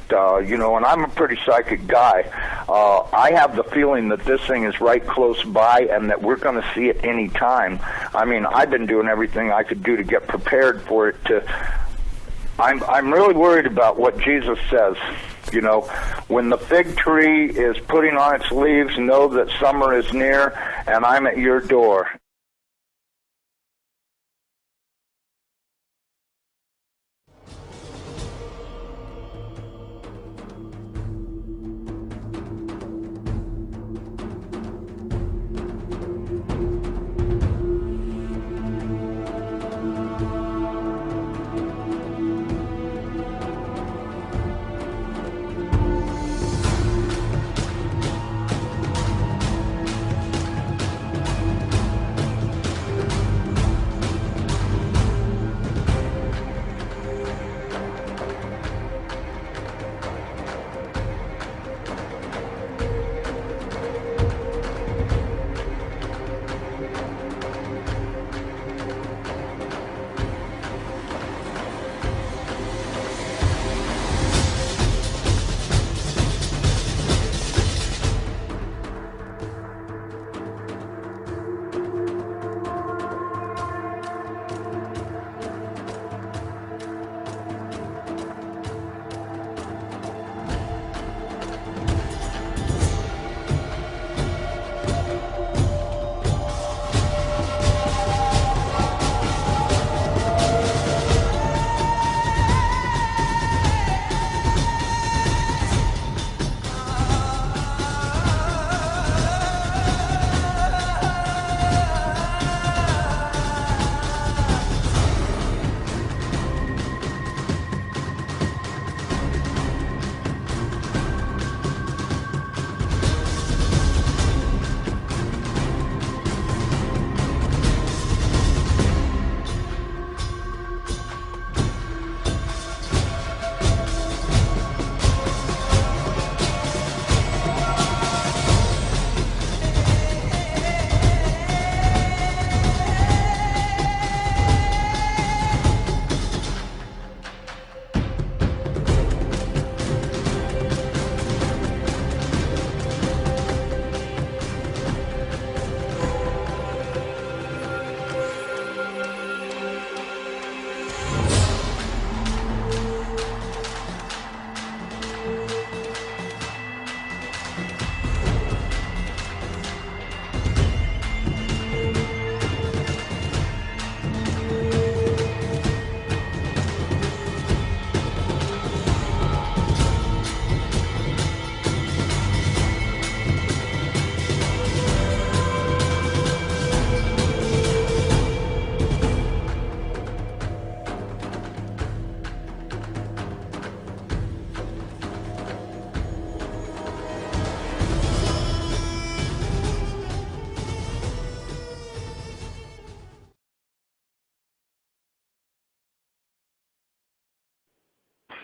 S4: you know, and I'm a pretty psychic guy. I have the feeling that this thing is right close by and that we're going to see it any time. I mean, I've been doing everything I could do to get prepared for it to... I'm really worried about what Jesus says. You know, when the fig tree is putting on its leaves, know that summer is near, and I'm at your door.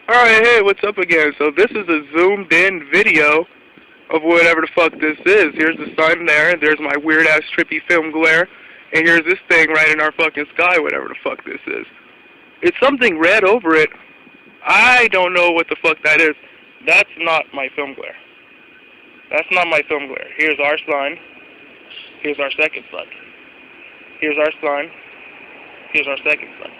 S6: Alright, hey, what's up again? So this is a zoomed in video of whatever the fuck this is. Here's the sun there, and there's my weird ass trippy film glare, and here's this thing right in our fucking sky, whatever the fuck this is. It's something red over it. I don't know what the fuck that is. That's not my film glare. That's not my film glare. Here's our sun. Here's our second sun. Here's our sun. Here's our second sun.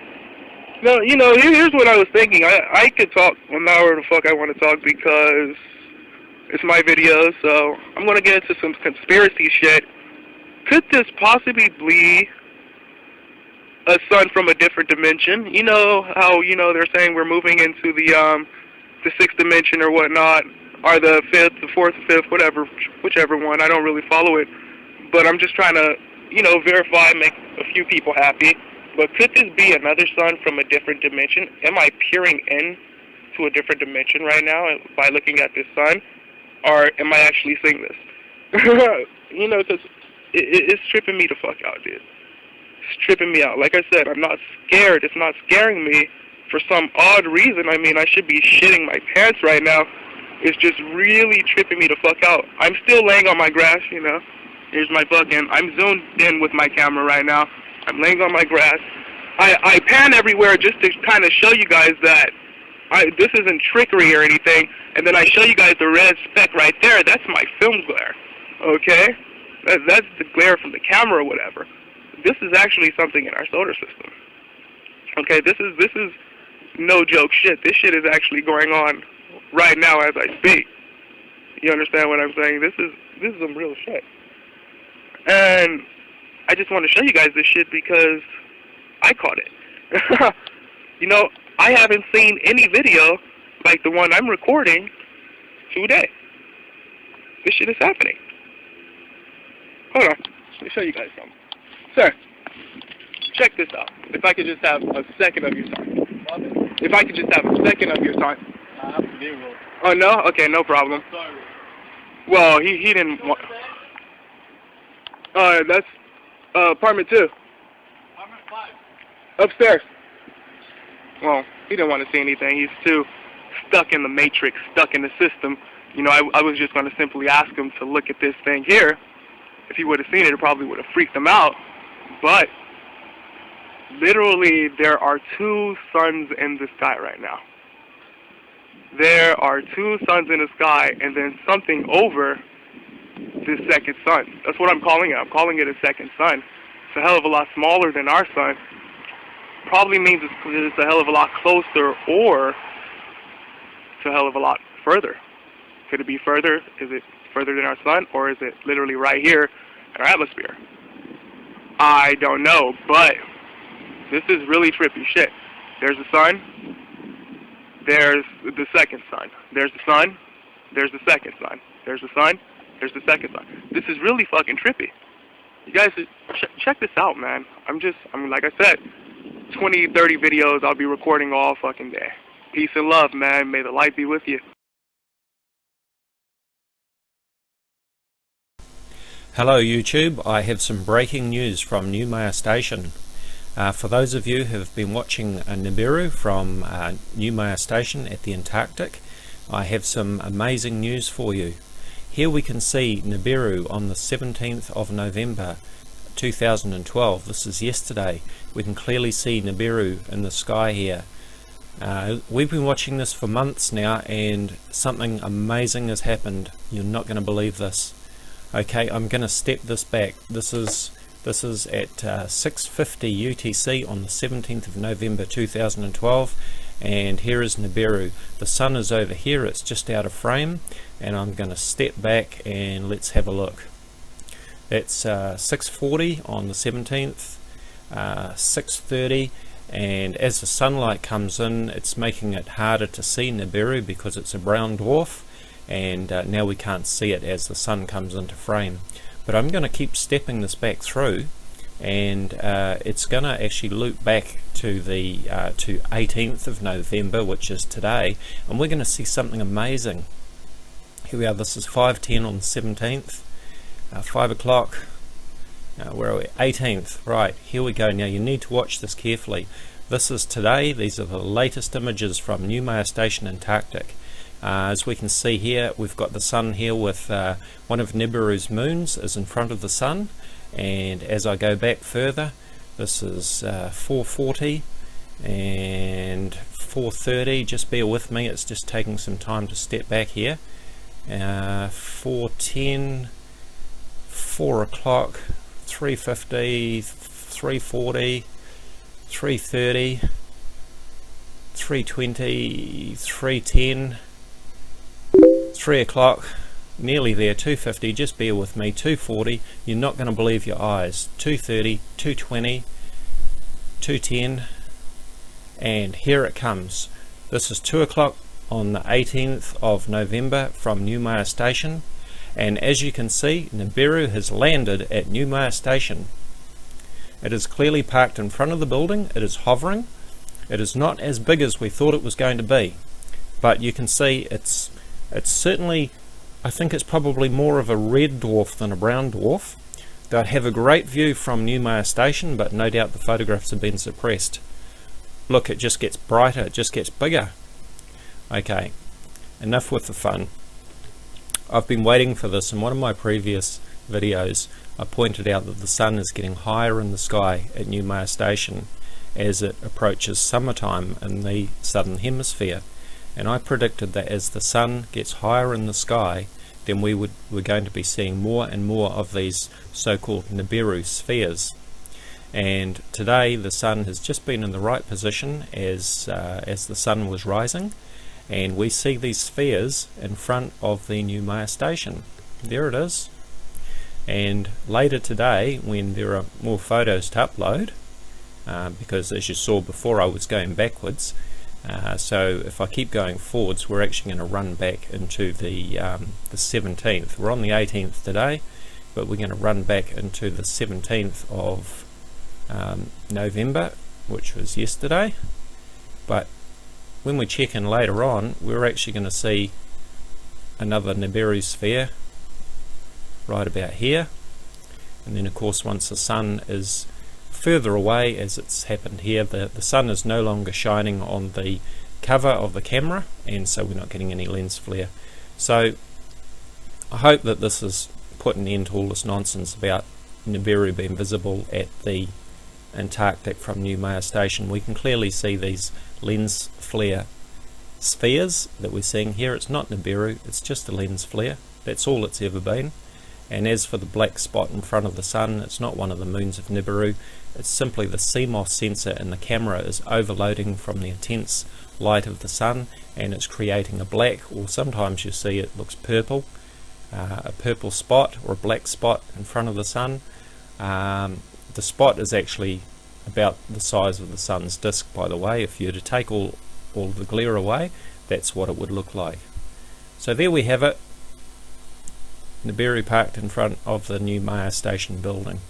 S6: No, you know, here's what I was thinking. I could talk an hour the fuck I want to talk because it's my video, so I'm going to get into some conspiracy shit. Could this possibly be a sun from a different dimension? You know how, you know, they're saying we're moving into the sixth dimension or whatnot, or the fifth, the fourth, fifth, whatever, whichever one. I don't really follow it, but I'm just trying to, you know, verify, make a few people happy. But could this be another sun from a different dimension? Am I peering in to a different dimension right now by looking at this sun? Or am I actually seeing this? You know, because it's tripping me the fuck out, dude. It's tripping me out. Like I said, I'm not scared. It's not scaring me for some odd reason. I mean, I should be shitting my pants right now. It's just really tripping me the fuck out. I'm still laying on my grass, you know. Here's my fucking, I'm zoomed in with my camera right now. I'm laying on my grass. I pan everywhere just to kind of show you guys that this isn't trickery or anything. And then I show you guys the red speck right there. That's my film glare. Okay? That's the glare from the camera or whatever. This is actually something in our solar system. Okay, this is no joke shit. This shit is actually going on right now as I speak. You understand what I'm saying? This is some real shit. And I just want to show you guys this shit because I caught it. You know, I haven't seen any video like the one I'm recording today. This shit is happening. Hold on. Let me show you guys something. Sir, check this out. If I could just have a second of your time. If I could just have a second of your time. Oh, no? Okay, no problem. Sorry. Well, he didn't want... That's apartment 2. Apartment 5. Upstairs. Well, he didn't want to see anything. He's too stuck in the matrix, stuck in the system. You know, I was just going to simply ask him to look at this thing here. If he would have seen it, it probably would have freaked him out. But literally, there are 2 suns in the sky right now. There are 2 suns in the sky, and then something over this second sun. That's what I'm calling it. I'm calling it a second sun. It's a hell of a lot smaller than our sun. Probably means it's a hell of a lot closer, or it's a hell of a lot further. Could it be further? Is it further than our sun, or is it literally right here in our atmosphere? I don't know, but this is really trippy shit. There's the sun. There's the second sun. There's the sun. There's the second sun. There's the sun. There's the second sun. This is really fucking trippy. You guys, check this out, man. I'm like I said, 20, 30 videos I'll be recording all fucking day. Peace and love, man. May the light be with you.
S7: Hello YouTube, I have some breaking news from Neumeier Station. For those of you who have been watching Niburu from Neumeier Station at the Antarctic, I have some amazing news for you. Here we can see Niburu on the 17th of November 2012. This is yesterday. We can clearly see Niburu in the sky here. We've been watching this for months now, and something amazing has happened. You're not going to believe this. Okay, I'm going to step this back. This is at 6:50 UTC on the 17th of November 2012, and here is Niburu. The sun is over here, it's just out of frame, and I'm going to step back and let's have a look. It's 6:40 on the 17th, 6:30, and as the sunlight comes in, it's making it harder to see Niburu because it's a brown dwarf, and now we can't see it as the sun comes into frame. But I'm going to keep stepping this back through, and it's going to actually loop back to the to 18th of November, which is today, and we're going to see something amazing. Here we are. This is 5:10 on the 17th, 5 o'clock. Where are we? 18th. Right, here we go. Now you need to watch this carefully. This is today. These are the latest images from New Maya Station Antarctic. As we can see here, we've got the sun here with one of Nibiru's moons is in front of the sun, and as I go back further, this is 4:40 and 4:30. Just bear with me, it's just taking some time to step back here. 4:10, 4 o'clock, 3:50, 3:40, 3:30, 3:20, 3:10, 3 o'clock, nearly there, 2:50, just bear with me, 2:40, you're not going to believe your eyes, 2:30, 2:20, 2:10, and here it comes. This is 2 o'clock on the 18th of November from New Maya Station, and as you can see, Nibiru has landed at New Maya Station. It is clearly parked in front of the building, it is hovering. It is not as big as we thought it was going to be, but you can see it's certainly, I think it's probably more of a red dwarf than a brown dwarf. They'd have a great view from New Maya Station, but no doubt the photographs have been suppressed. Look, it just gets brighter, it just gets bigger. Okay, enough with the fun. I've been waiting for this. In one of my previous videos, I pointed out that the sun is getting higher in the sky at New Maya Station as it approaches summertime in the southern hemisphere, and I predicted that as the sun gets higher in the sky, then we're going to be seeing more and more of these so-called Nibiru spheres. And today the sun has just been in the right position as the sun was rising, and we see these spheres in front of the New Maya Station. There it is. And later today, when there are more photos to upload, because as you saw before I was going backwards, so if I keep going forwards, we're actually going to run back into the 17th. We're on the 18th today, but we're going to run back into the 17th of November, which was yesterday. But when we check in later on, we're actually going to see another Nibiru sphere right about here, and then of course once the sun is further away, as it's happened here, the sun is no longer shining on the cover of the camera, and so we're not getting any lens flare. So I hope that this has put an end to all this nonsense about Nibiru being visible at the Antarctic from New Maya Station. We can clearly see these lens flare spheres that we're seeing here. It's not Nibiru, it's just a lens flare. That's all it's ever been. And as for the black spot in front of the sun, it's not one of the moons of Nibiru, it's simply the CMOS sensor in the camera is overloading from the intense light of the sun, and it's creating a black, or sometimes you see it looks purple, a purple spot or a black spot in front of the sun. The spot is actually about the size of the sun's disk, by the way. If you were to take all the glare away, that's what it would look like. So there we have it. Nibiru parked in front of the New Maya Station building.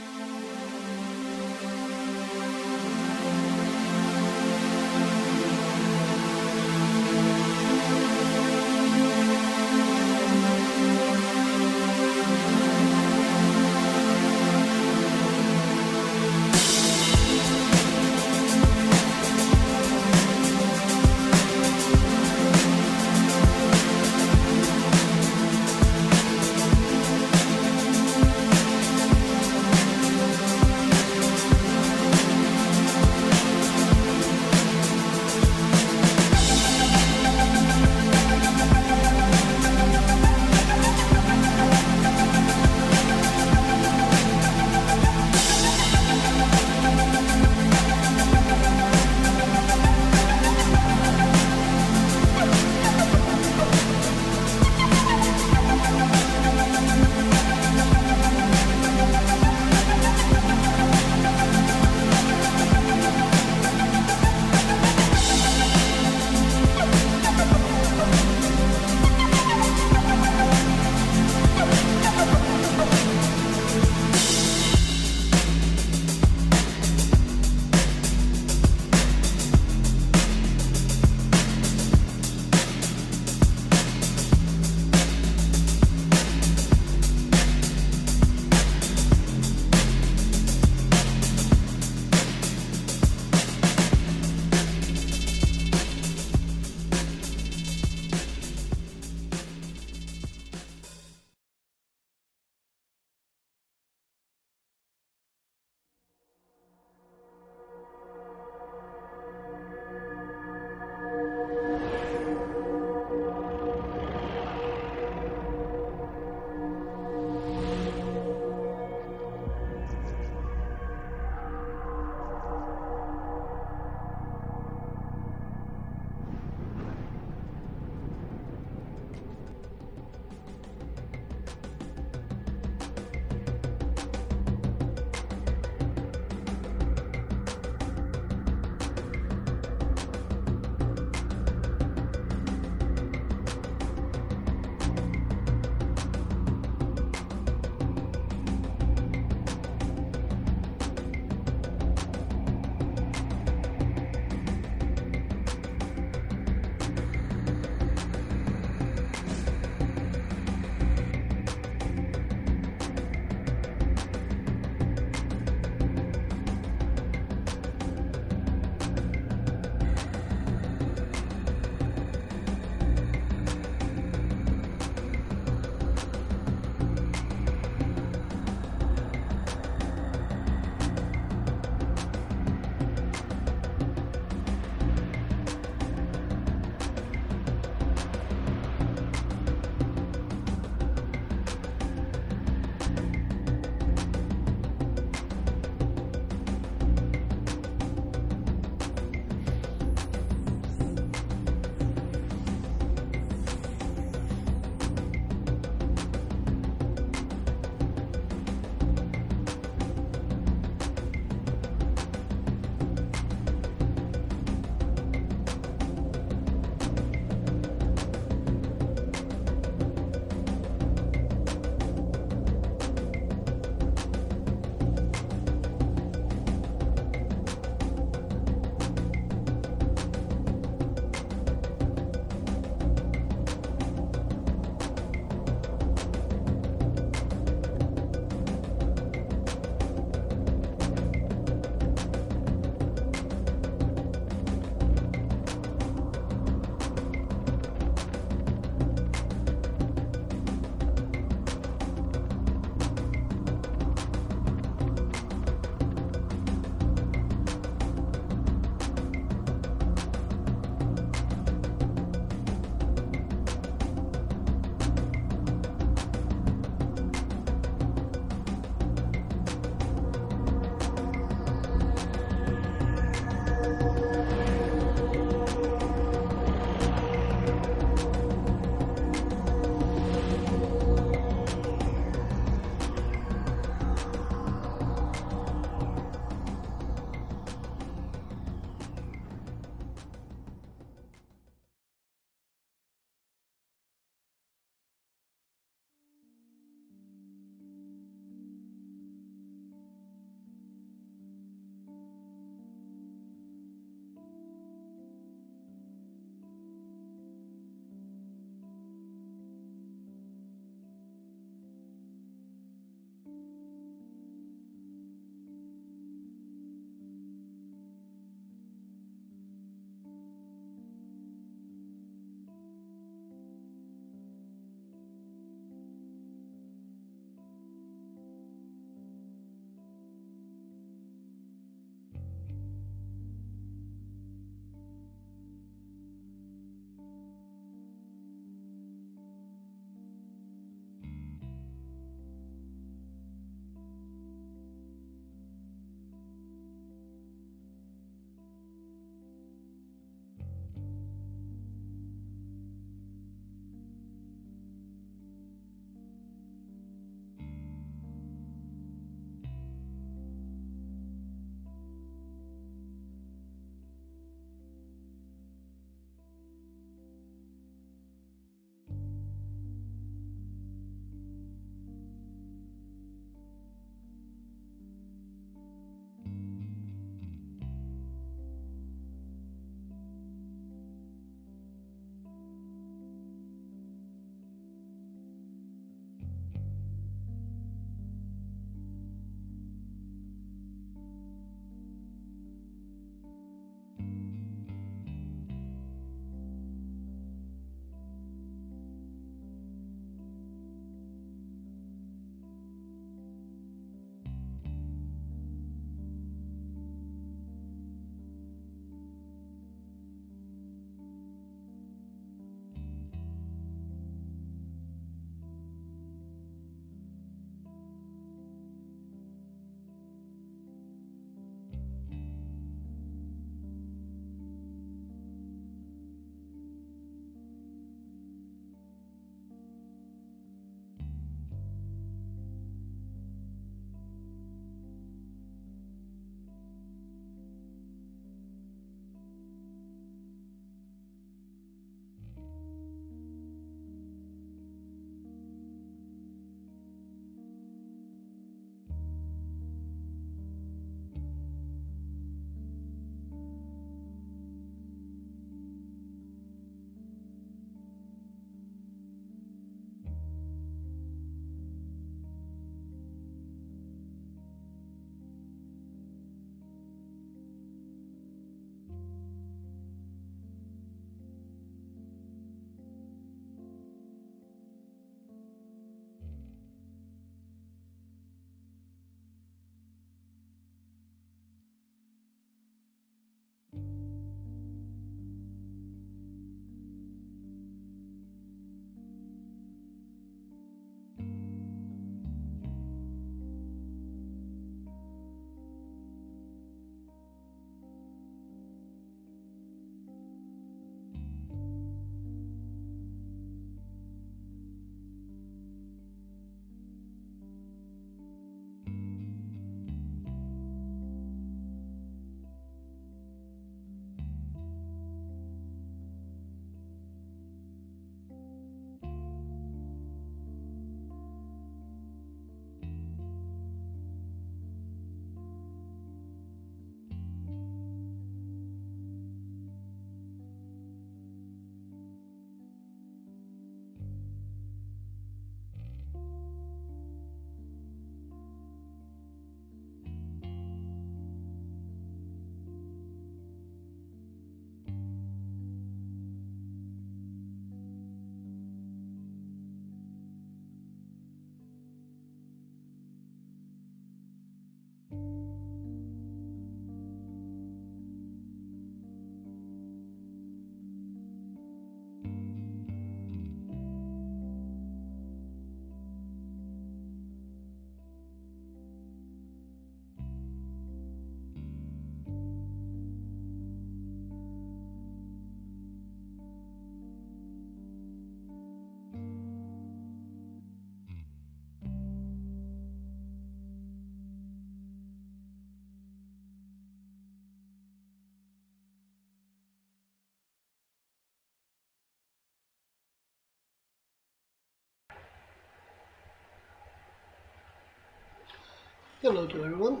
S8: Hello to everyone.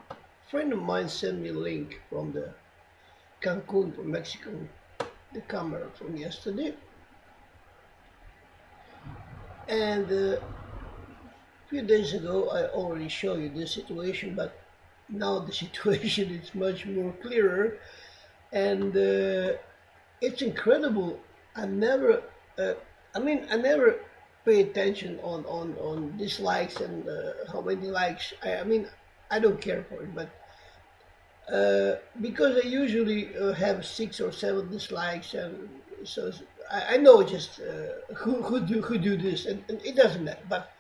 S8: A friend of mine sent me a link from the Cancun from Mexico, the camera from yesterday. And a few days ago I already showed you this situation, but now the situation is much more clearer, and it's incredible. I never, I never pay attention on dislikes and how many likes. I don't care for it, but because I usually have 6 or 7 dislikes, and so I know just who do this, and it doesn't matter. But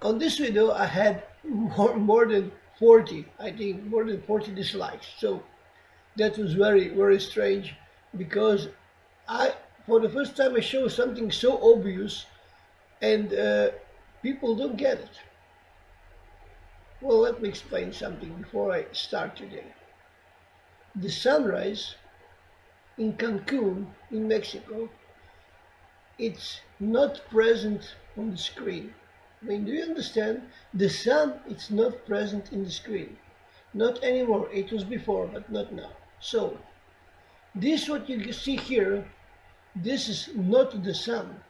S8: on this video, I had more than 40, I think more than 40 dislikes. So that was very strange, because for the first time I show something so obvious, and people don't get it. Well, let me explain something before I start today. The sunrise in Cancun, in Mexico, it's not present on the screen. I mean, do you understand? The sun, it's not present in the screen. Not anymore. It was before, but not now. So, this what you see here, this is not the sun.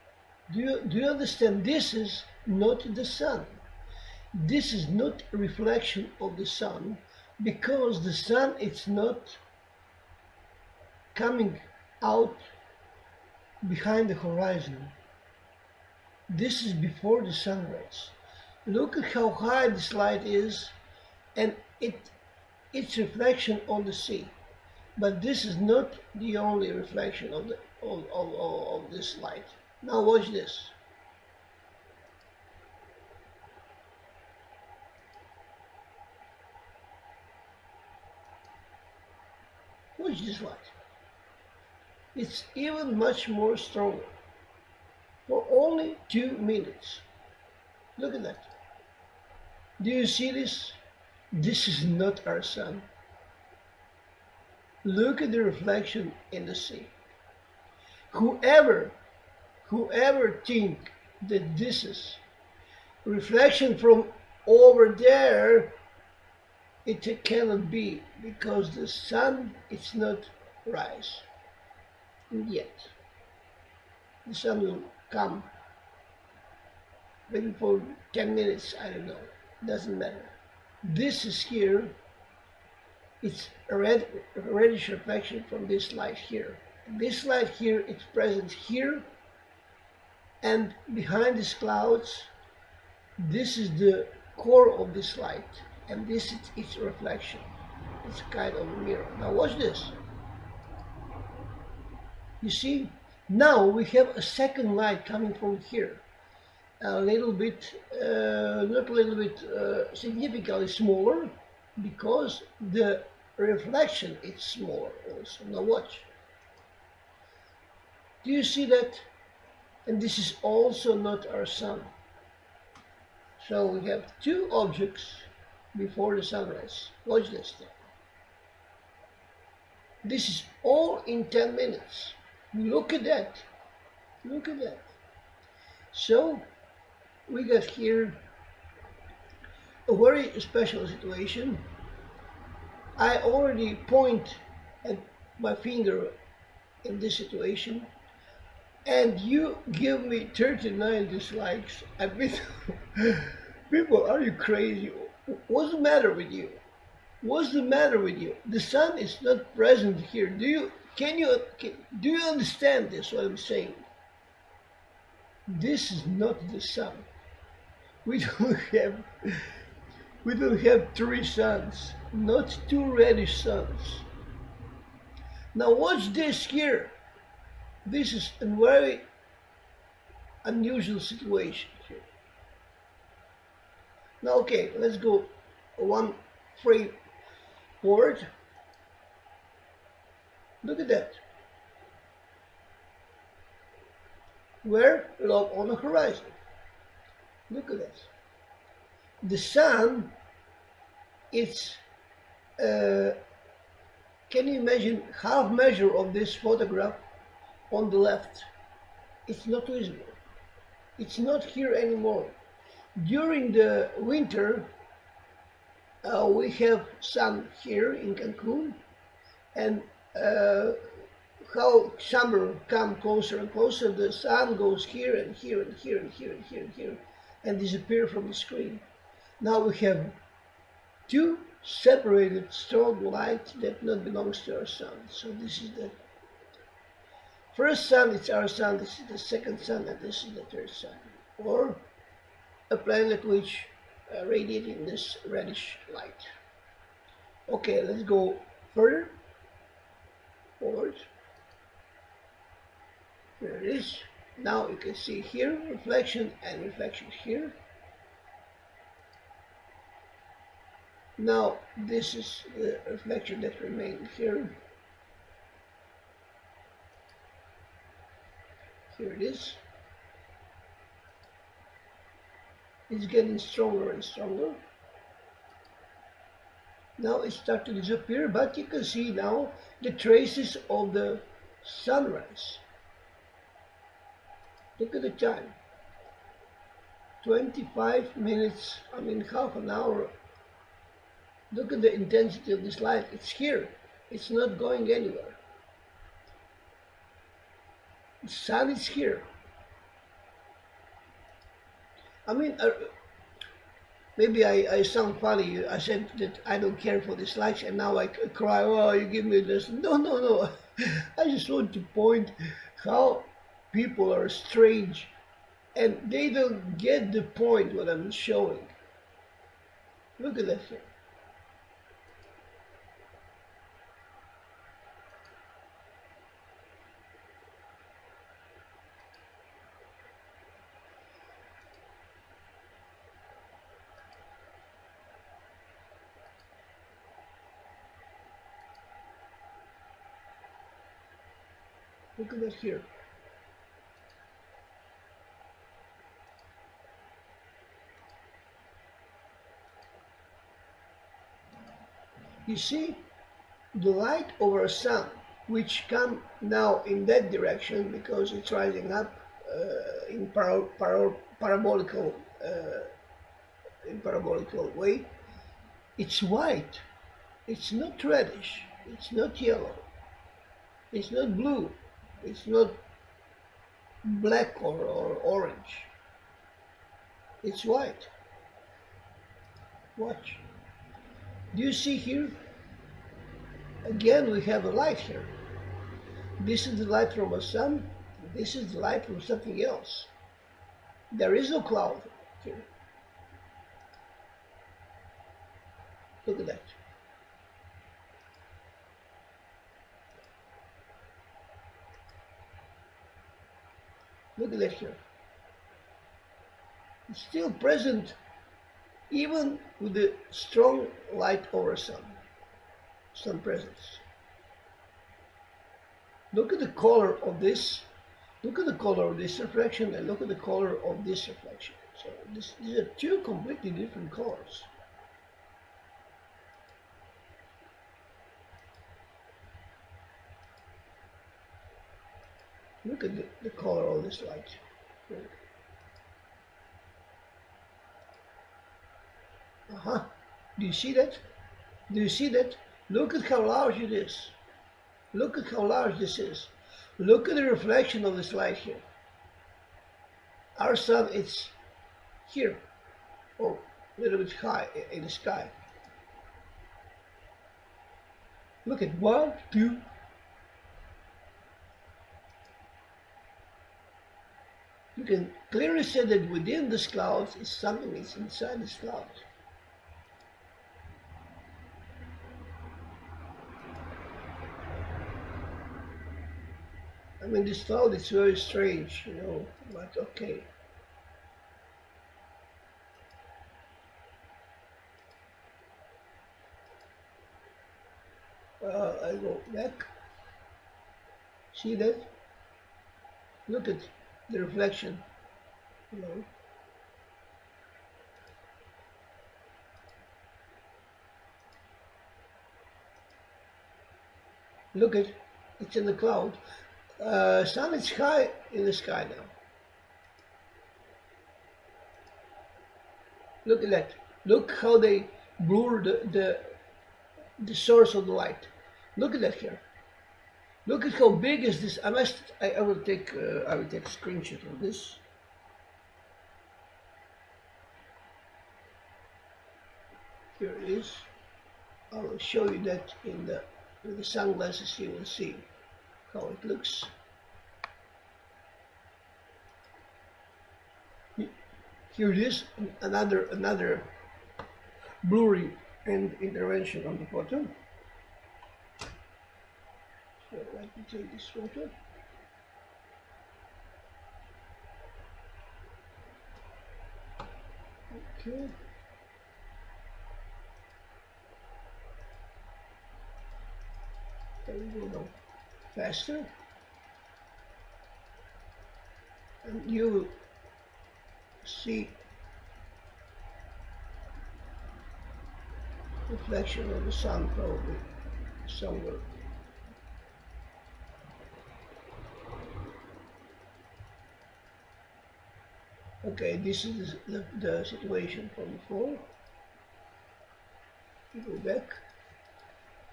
S8: Do you understand? This is not the sun. This is not a reflection of the sun, because the sun is not coming out behind the horizon. This is before the sunrise. Look at how high this light is, and its reflection on the sea. But this is not the only reflection of this light. Now watch this. Watch this light. It's even much more stronger. For only 2 minutes. Look at that. Do you see this? This is not our sun. Look at the reflection in the sea. Whoever think that this is reflection from over there, it cannot be, because the sun is not rise yet. The sun will come maybe for 10 minutes, I don't know, doesn't matter. This is here, it's a reddish reflection from this light here. This light here, it's present here, and behind these clouds, this is the core of this light, and this is its reflection. It's kind of a mirror. Now watch this. You see, now we have a second light coming from here, a little bit, not a little bit, significantly smaller, because the reflection is smaller also. Now watch. Do you see that? And this is also not our sun. So we have 2 objects before the sunrise. Watch this thing. This is all in 10 minutes. Look at that. Look at that. So we got here a very special situation. I already point at my finger in this situation, and you give me 39 dislikes. I mean, people, are you crazy? What's the matter with you? What's the matter with you? The sun is not present here. Do you understand this, what I'm saying? This is not the sun. We don't have 3 suns, not 2 reddish suns. Now watch this here. This is a very unusual situation here. Now okay, let's go 1 frame forward. Look at that. Where? Look on the horizon. Look at that. The sun, it's, can you imagine half measure of this photograph on the left? It's not visible. It's not here anymore. During the winter, we have sun here in Cancun, and how summer come closer and closer, the sun goes here and here and here and here and here and here and disappear from the screen. Now we have two separated strong lights that not belongs to our sun. So this is the first sun, it's our sun, this is the second sun, and this is the third sun. Or a planet which radiating this reddish light. Okay, let's go further forward. There it is. Now you can see here reflection and reflection here. Now this is the reflection that remained here. Here it is. It's getting stronger and stronger. Now it starts to disappear, but you can see now the traces of the sunrise. Look at the time. 25 minutes, I mean half an hour. Look at the intensity of this light. It's here. It's not going anywhere. The sun is here. I mean, maybe I sound funny. I said that I don't care for this light, and now I cry, oh, you give me this. No, no, no. I just want to point how people are strange, and they don't get the point what I'm showing. Look at that here. Look at that here. You see the light over a sun, which come now in that direction because it's rising up in parabolical way. It's white. It's not reddish. It's not yellow. It's not blue. It's not black or orange. It's white. Watch. Do you see here? Again, we have a light here. This is the light from a sun. This is the light from something else. There is no cloud here. Look at that. Look at that here. It's still present even with the strong light over sun presence. Look at the color of this. Look at the color of this reflection and look at the color of this reflection. So these are two completely different colors. Look at the color of this light. Do you see that? Do you see that? Look at how large it is. Look at how large this is. Look at the reflection of this light here. Our sun is here, or a little bit high in the sky. Look at 1, 2. You can clearly say that within this cloud is something that's inside this cloud. I mean, this cloud is very strange, you know, but okay. I go back. See that? Look at the reflection, you know. Look at it's in the cloud. Sun is high in the sky now. Look at that. Look how they blur the source of the light. Look at that here. Look at how big is this. I will take a screenshot of this. Here it is. I will show you that with the sunglasses. You will see how it looks. Here it is, another blurring and intervention on the photo. So let me take this photo. Okay. There we go now. Faster. And you will see reflection of the sun probably somewhere. Okay, this is the situation from before. You go back.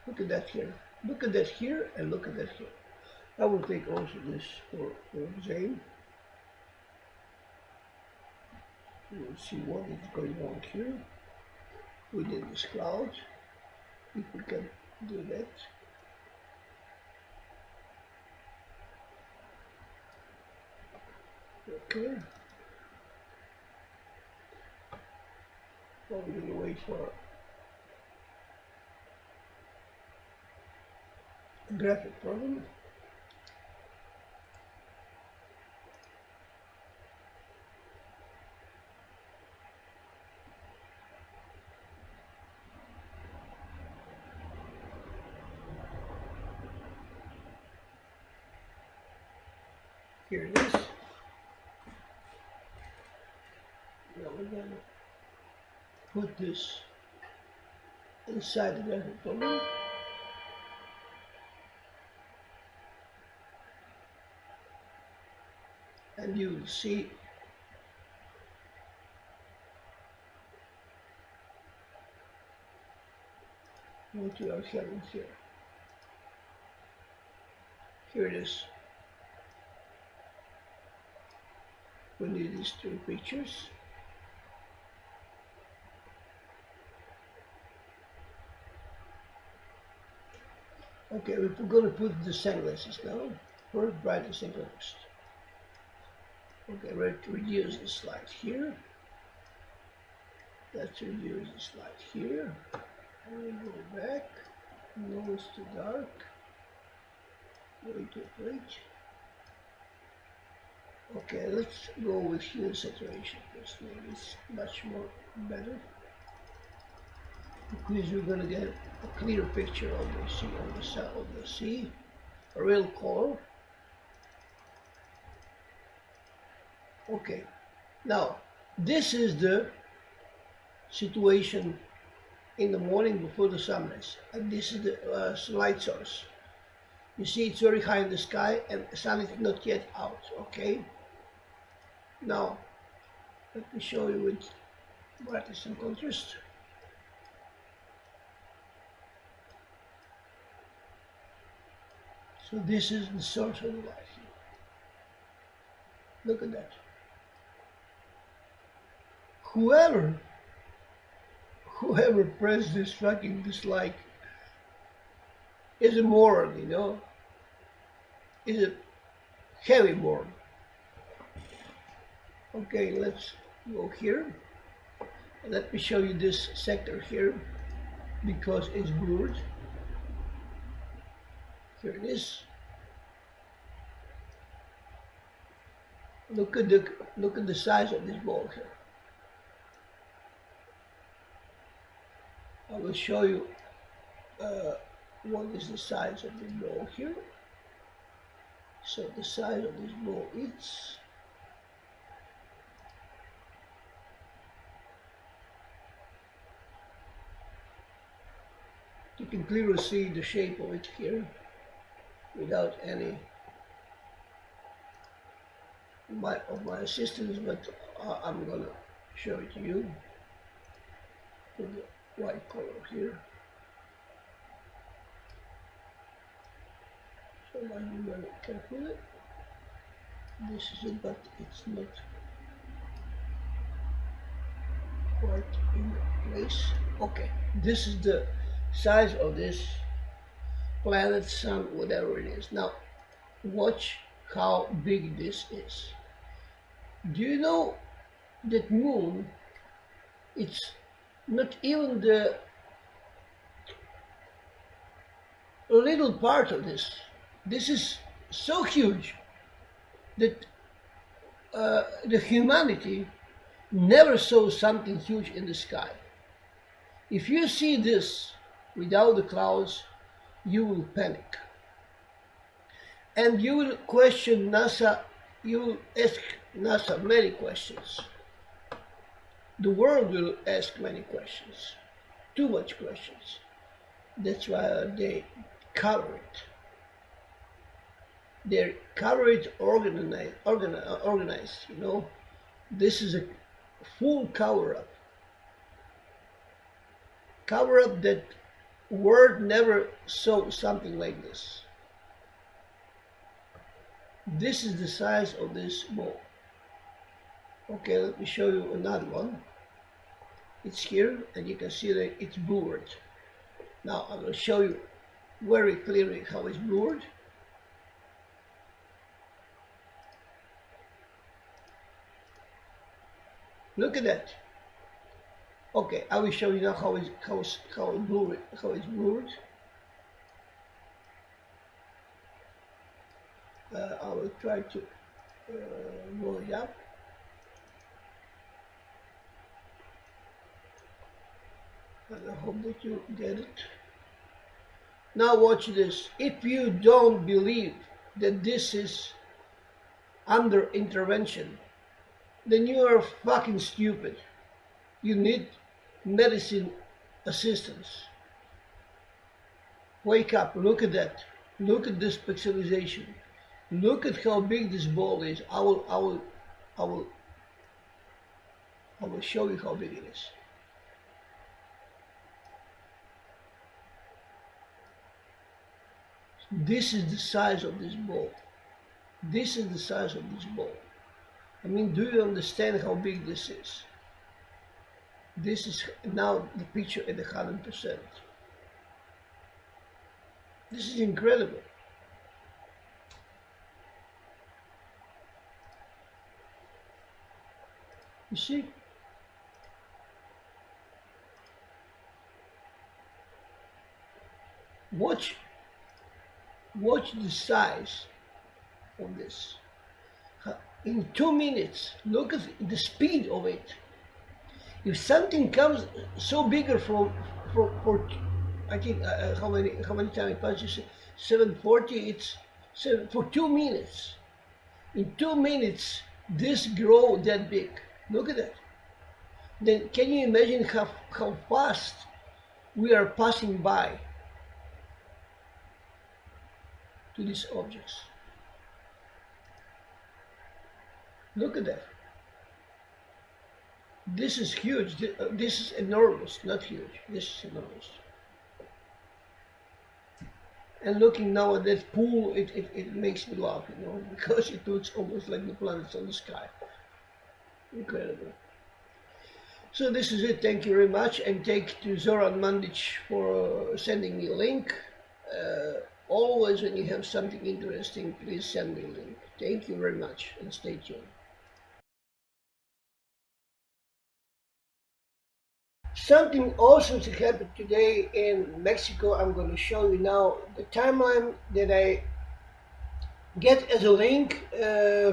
S8: Look at that here. Look at that here and look at that here. I will take also this for Zane. You will see what is going on here within this cloud, if we can do that. Okay. Well, we're going to wait for a graphic problem. Here it is. Now we're going to put this inside the graphic program. And you will see what we are having here. Here it is. We need these three pictures. Okay, we're going to put the sunglasses now. First, brighten sunglasses. Okay, let's reduce the slide here. Let's reduce the slide here. And we go back. No, it's too dark. Wait. Okay, let's go with hue saturation because maybe it's much more better. Because we're gonna get a clear picture of the sea, a real color. Okay, now this is the situation in the morning before the sunrise, and this is the light source. You see, it's very high in the sky, and the sun is not yet out. Okay. Now, let me show you with brightness and contrast. So this is the source of the light here. Look at that. Whoever pressed this fucking dislike is a moron, you know, is a heavy moron. Okay, let's go here. Let me show you this sector here because it's blurred. Here it is. Look at the size of this ball here. I will show you what is the size of this ball here. So the size of this ball is you can clearly see the shape of it here without any of my assistance, but I'm gonna show it to you. white color here. So I'm very careful with it. This is it, but it's not quite in place. Okay, this is the size of this planet, sun, whatever it is. Now, watch how big this is. Do you know that moon, it's not even the little part of this. This is so huge that the humanity never saw something huge in the sky. If you see this without the clouds, you will panic. And you will question NASA, you will ask NASA many questions. The world will ask many questions, too much questions. That's why they cover it. They cover it organized, you know. This is a full cover-up. Cover-up that world never saw something like this. This is the size of this ball. Okay, let me show you another one. It's here, and you can see that it's blurred. Now I will show you very clearly how it's blurred. Look at that. Okay, I will show you now how it's blurred. I will try to blow it up. And I hope that you get it. Now watch this. If you don't believe that this is under intervention, then you are fucking stupid. You need medicine assistance. Wake up, look at that. Look at this pixelization. Look at how big this ball is. I will show you how big it is. This is the size of this ball. This is the size of this ball. I mean, do you understand how big this is? This is now the picture at 100%. This is incredible. You see? Watch the size of this. In 2 minutes, look at the speed of it. If something comes so bigger for I think how many times it passes 740, it's for 2 minutes. In 2 minutes, this grow that big. Look at that. Then can you imagine how fast we are passing by to these objects? Look at that. This is huge. This is enormous, not huge. This is enormous. And looking now at that pool, it makes me laugh, you know, because it looks almost like the planets on the sky. Incredible. So this is it. Thank you very much, and thank to Zoran Mandic for sending me a link. Always when you have something interesting, please send me a link. Thank you very much, and stay tuned. Something awesome to happen today in Mexico. I'm going to show you now the timeline that I get as a link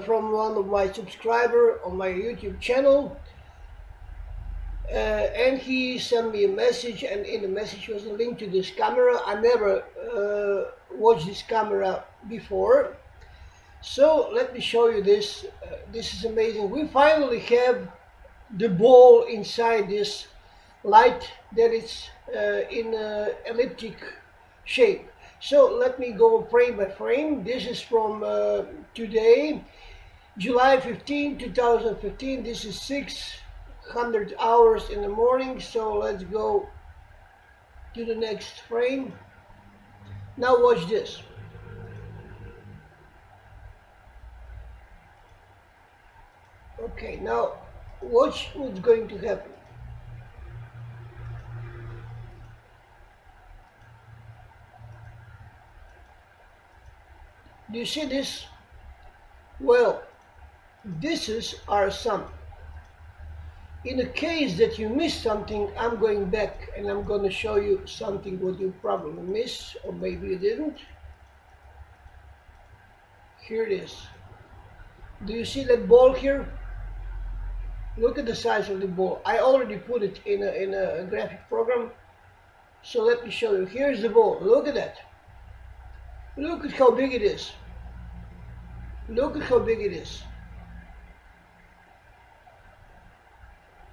S8: from one of my subscribers on my YouTube channel. And he sent me a message, and in the message was a link to this camera. I never watched this camera before. So let me show you this. This is amazing. We finally have the ball inside this light that is in elliptic shape. So let me go frame by frame. This is from today, July 15, 2015. This is 600 hours in the morning. So let's go to the next frame. Now watch this. Okay, now watch what's going to happen. Do you see this? Well, this is our sun. In the case that you miss something, I'm going back and I'm going to show you something what you probably missed, or maybe you didn't. Here it is. Do you see that ball here? Look at the size of the ball. I already put it in a graphic program. So let me show you. Here's the ball. Look at that. Look at how big it is. Look at how big it is.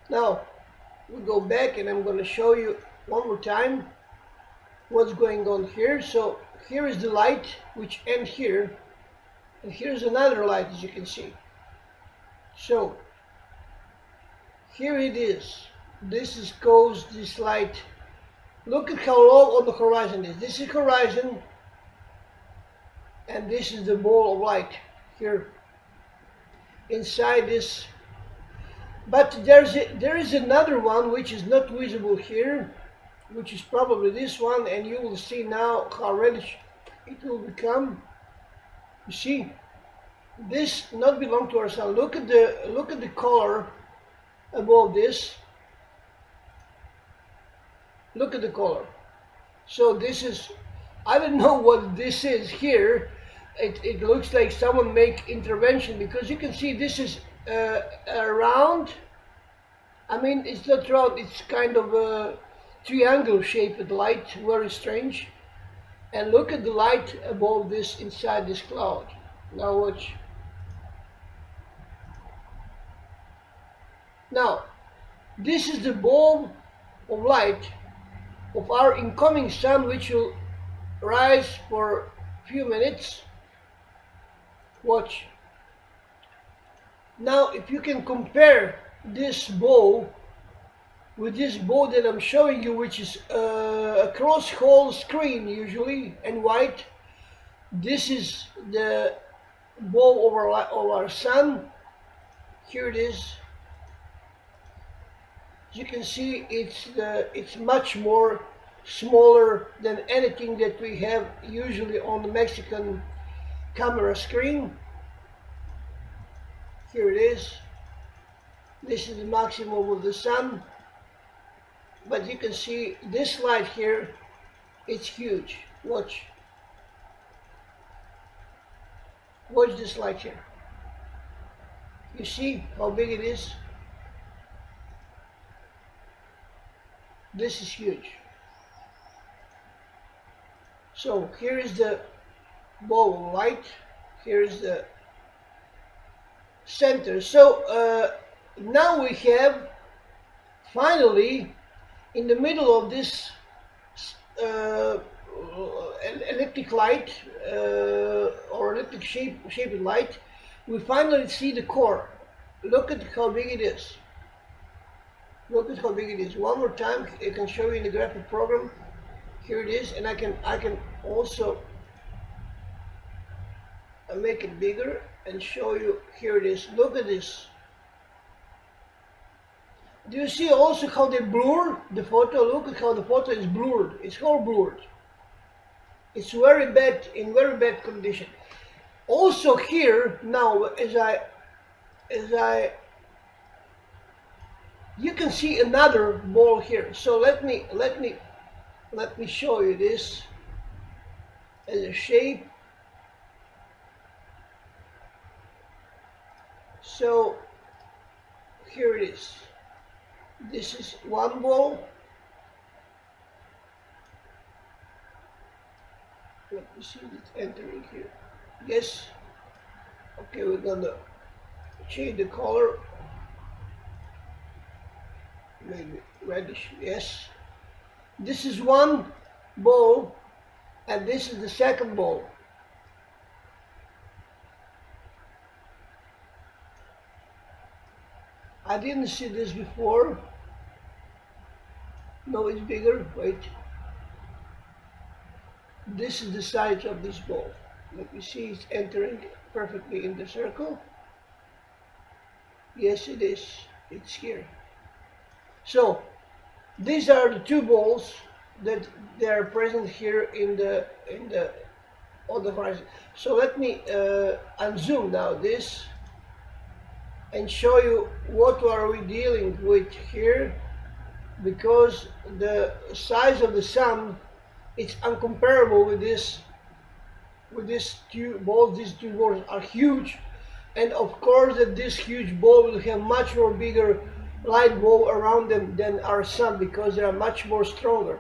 S8: Now, we go back and I'm going to show you one more time what's going on here. So here is the light which ends here. And here's another light, as you can see. So here it is. This goes this light. Look at how low on the horizon is. This is horizon, and this is the ball of light here inside this. But there is another one which is not visible here, which is probably this one, and you will see now how reddish it will become. You see, this not belong to our sun. Look at the color above this. Look at the color. So this is, I don't know what this is here. It looks like someone make intervention, because you can see this is a round. I mean, it's not round, it's kind of a triangle shaped light, very strange. And look at the light above this, inside this cloud. Now watch. Now, this is the ball of light of our incoming sun, which will rise for a few minutes. Watch. Now, if you can compare this ball with this ball that I'm showing you, which is a cross-hole screen usually, and white, this is the ball of our sun. Here it is. As you can see, it's much more smaller than anything that we have usually on the Mexican camera screen. Here it is. This is the maximum of the sun. But you can see this light here, it's huge. Watch. Watch this light here. You see how big it is? This is huge. So here is the ball of light. Here is the center. So now we have finally in the middle of this elliptic light or elliptic shaped light, we finally see the core. Look at how big it is. Look at how big it is. One more time, I can show you in the graphic program. Here it is, and I can also make it bigger and show you. Here it is. Look at this. Do you see also how they blur the photo? Look at how the photo is blurred. It's all blurred. It's very bad, in very bad condition. Also here now, as I you can see another ball here. So let me show you this as a shape. So here it is. This is one ball. Let me see it entering here. Yes. Okay, we're gonna change the color. Maybe reddish. Yes. This is one ball, and this is the second ball. I didn't see this before. No, it's bigger. Wait. This is the size of this ball. Let me see, it's entering perfectly in the circle. Yes, it is. It's here. So these are the two balls that they are present here in the on the horizon. So let me unzoom now this and show you what are we dealing with here, because the size of the sun, it's uncomparable with these two balls. These two balls are huge, and of course that this huge ball will have much more bigger light ball around them than our sun, because they are much more stronger.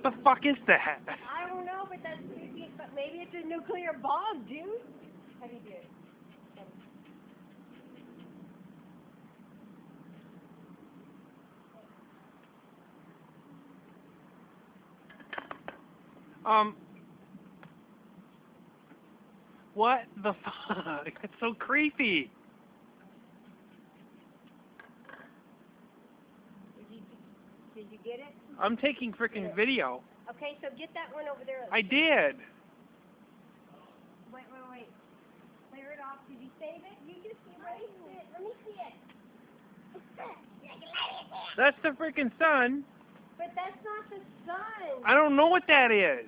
S6: What the fuck is that?
S9: I don't know, but that's creepy. But maybe it's a nuclear bomb, dude. How do you do it?
S6: What the fuck? That's so creepy.
S9: Did you get it?
S6: I'm taking freaking video.
S9: Okay, so get that one over there.
S6: I did.
S9: Wait. Clear it off. Did you save it? You just erased it. Let me see it.
S6: That's the freaking sun.
S9: But that's not the sun.
S6: I don't know what that is.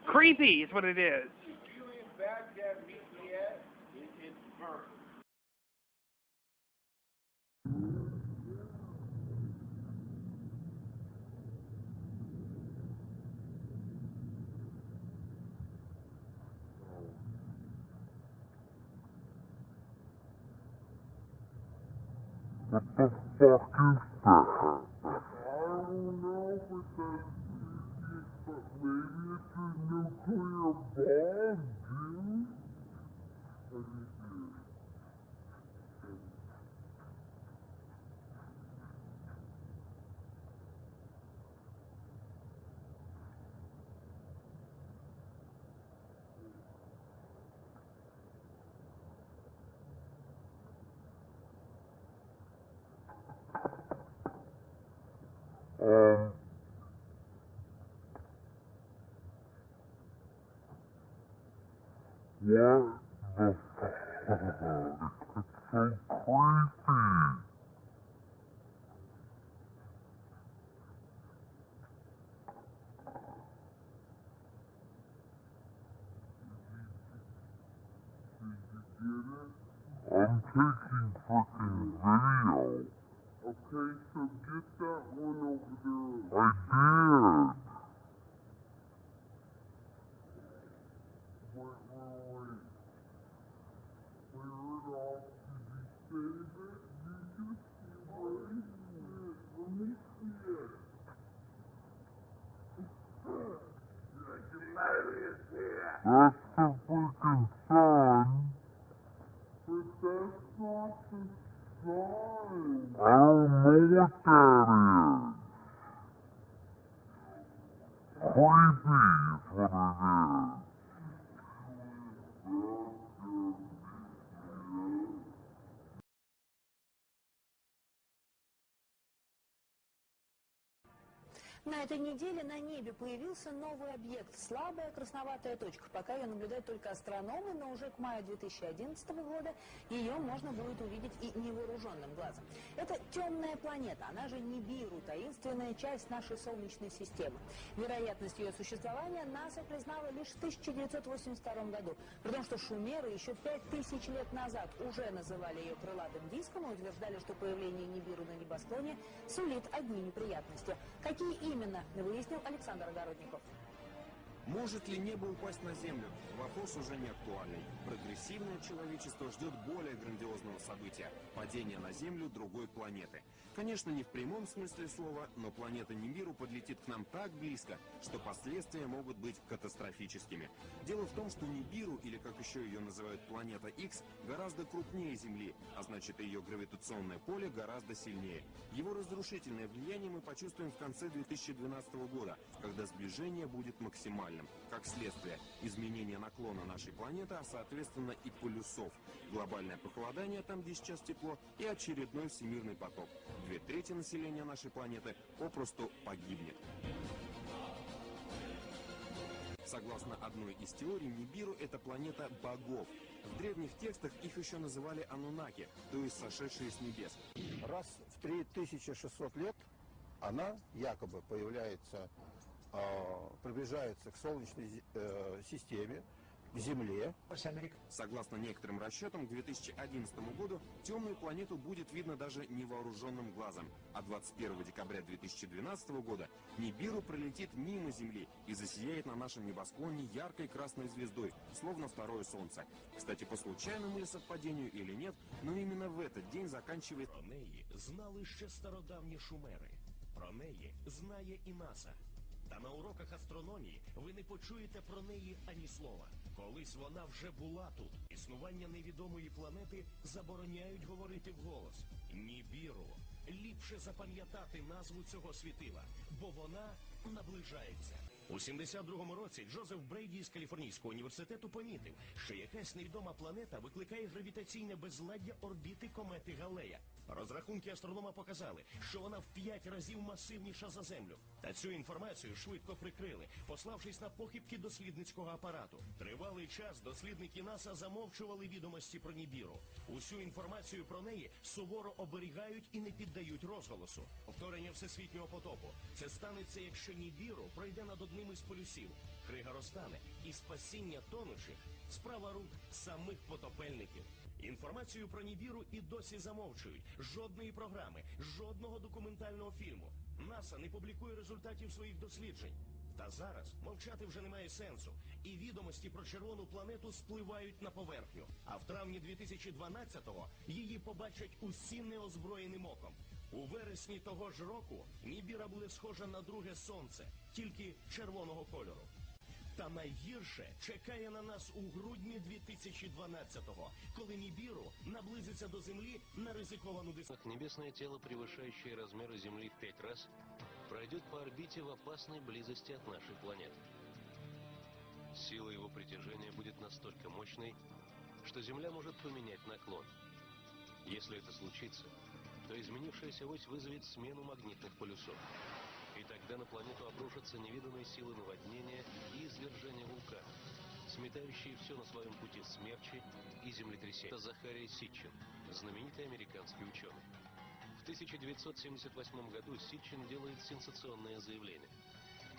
S6: Creepy is what it is.
S10: What the fuck is that? I don't know what that is, but maybe it's a nuclear bomb, dude. What is it? What the fuck? It's so creepy. I'm taking freaking video. Okay, so get that one over there. I did. Wait. Clear it off. Did you save it? You just erased it. Let me see it. That's the freaking sun. But that's not the sun. I don't know what that is. Creepy is what it is.
S11: На этой неделе на небе появился новый объект, слабая красноватая точка. Пока ее наблюдают только астрономы, но уже к маю 2011 года ее можно будет увидеть и невооруженным глазом. Это темная планета, она же Нибиру, таинственная часть нашей Солнечной системы. Вероятность ее существования НАСА признала лишь в 1982 году, при том, что шумеры еще 5000 лет назад уже называли ее крылатым диском и утверждали, что появление Нибиру на небосклоне сулит одни неприятности. Какие именно, выяснил Александр Огородников.
S12: Может ли небо упасть на Землю? Вопрос уже не актуальный. Прогрессивное человечество ждет более грандиозного события – падения на Землю другой планеты. Конечно, не в прямом смысле слова, но планета Нибиру подлетит к нам так близко, что последствия могут быть катастрофическими. Дело в том, что Нибиру, или как еще ее называют планета X, гораздо крупнее Земли, а значит, ее гравитационное поле гораздо сильнее. Его разрушительное влияние мы почувствуем в конце 2012 года, когда сближение будет максимальным. Как следствие, изменение наклона нашей планеты, а соответственно и полюсов, глобальное похолодание там, где сейчас тепло, и очередной всемирный потоп. 2/3 населения нашей планеты попросту погибнет. Согласно одной из теорий, Нибиру – это планета богов. В древних текстах их еще называли Анунаки, то есть сошедшие с небес.
S13: Раз в 3600 лет она якобы появляется, приближается к Солнечной системе, к Земле.
S12: Согласно некоторым расчетам, к 2011 году темную планету будет видно даже невооруженным глазом, а 21 декабря 2012 года Нибиру пролетит мимо Земли и засияет на нашем небосклоне яркой красной звездой, словно второе Солнце. Кстати, по случайному ли совпадению или нет, но именно в этот день заканчивает...
S14: Про неї знали ще стародавні шумери. Про неї знає і НАСА. Та на уроках астрономії ви не почуєте про неї ані слова. Колись вона вже була тут. Існування невідомої планети забороняють говорити вголос. Нібіру. Ліпше запам'ятати назву цього світила, бо вона наближається. У 72-му році Джозеф Брейді з Каліфорнійського університету помітив, що якась невідома планета викликає гравітаційне безладдя орбіти комети Галлея. Розрахунки астронома показали, що вона в 5 разів масивніша за Землю. Та цю інформацію швидко прикрили, пославшись на похибки дослідницького апарату. Тривалий час дослідники НАСА замовчували відомості про Нібіру. Усю інформацію про неї суворо оберігають і не піддають розголосу. Повторення всесвітнього потопу. Це станеться, якщо Нібіру пройде над одним із полюсів. Крига розтане, і спасіння тонучих – справа рук самих потопельників. Інформацію про Нібіру і досі замовчують. Жодної програми, жодного документального фільму. НАСА не публікує результатів своїх досліджень. Та зараз мовчати вже немає сенсу. І відомості про червону планету спливають на поверхню. А в травні 2012-го її побачать усі неозброєним оком. У вересні того ж року Нібіра буде схожа на друге сонце, тільки червоного кольору. Та найгірше чекає на нас у грудні 2012-го, коли Нібіру наблизиться до Земли на ризиковану дистанцию.
S15: Небесное тело, превышающее размеры Земли в 5 раз, пройдет по орбите в опасной близости от нашей планеты. Сила его притяжения будет настолько мощной, что Земля может поменять наклон. Если это случится, то изменившаяся ось вызовет смену магнитных полюсов. И тогда на планету обрушатся невиданные силы наводнения и извержения вулкана, сметающие все на своем пути смерчи и землетрясения. Это Захарий Ситчин, знаменитый американский ученый. В 1978 году Ситчин делает сенсационное заявление.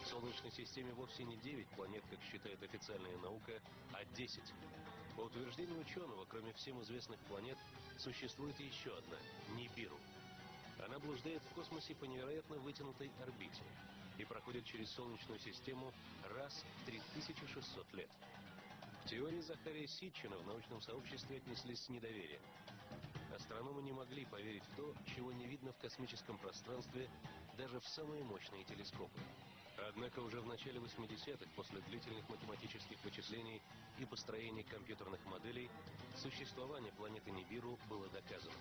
S15: В Солнечной системе вовсе не 9 планет, как считает официальная наука, а 10. По утверждению ученого, кроме всем известных планет, существует еще одна – Нибиру. Она блуждает в космосе по невероятно вытянутой орбите и проходит через Солнечную систему раз в 3600 лет. К теории Захария Ситчина в научном сообществе отнеслись с недоверием. Астрономы не могли поверить в то, чего не видно в космическом пространстве даже в самые мощные телескопы. Однако уже в начале 80-х, после длительных математических вычислений и построения компьютерных моделей, существование планеты Нибиру было доказано.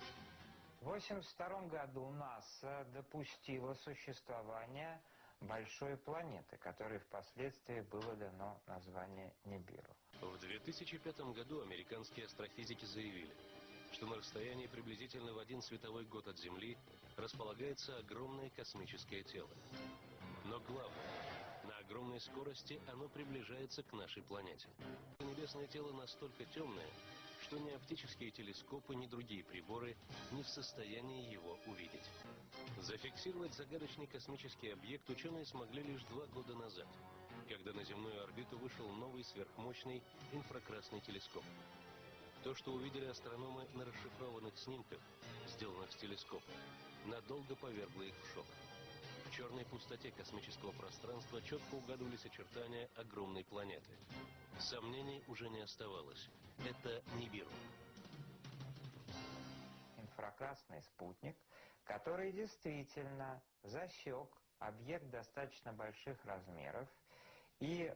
S16: В 1982 году НАСА допустило существование большой планеты, которой впоследствии было дано название Нибиру.
S15: В 2005 году американские астрофизики заявили, что на расстоянии приблизительно в 1 световой год от Земли располагается огромное космическое тело. Но главное, на огромной скорости оно приближается к нашей планете. Небесное тело настолько темное, что ни оптические телескопы, ни другие приборы не в состоянии его увидеть. Зафиксировать загадочный космический объект ученые смогли лишь 2 года назад, когда на земную орбиту вышел новый сверхмощный инфракрасный телескоп. То, что увидели астрономы на расшифрованных снимках, сделанных с телескопа, надолго повергло их в шок. В черной пустоте космического пространства четко угадывались очертания огромной планеты. Сомнений уже не оставалось. Это Нибиру.
S16: Инфракрасный спутник, который действительно засек объект достаточно больших размеров, и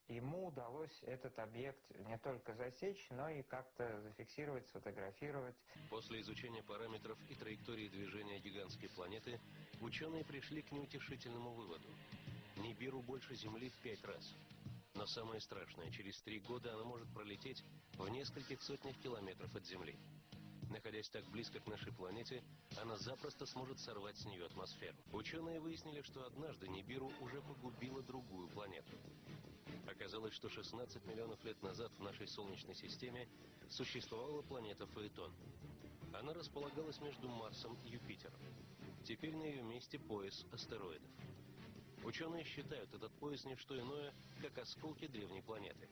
S16: ему удалось этот объект не только засечь, но и как-то зафиксировать, сфотографировать.
S15: После изучения параметров и траектории движения гигантской планеты, ученые пришли к неутешительному выводу. Нибиру больше Земли в 5 раз. Но самое страшное, через 3 года она может пролететь в нескольких сотнях километров от Земли. Находясь так близко к нашей планете, она запросто сможет сорвать с нее атмосферу. Ученые выяснили, что однажды Нибиру уже погубила другую планету. Оказалось, что 16 миллионов лет назад в нашей Солнечной системе существовала планета Фаэтон. Она располагалась между Марсом и Юпитером. Теперь на ее месте пояс астероидов. Ученые считают этот пояс не что иное, как осколки древней планеты.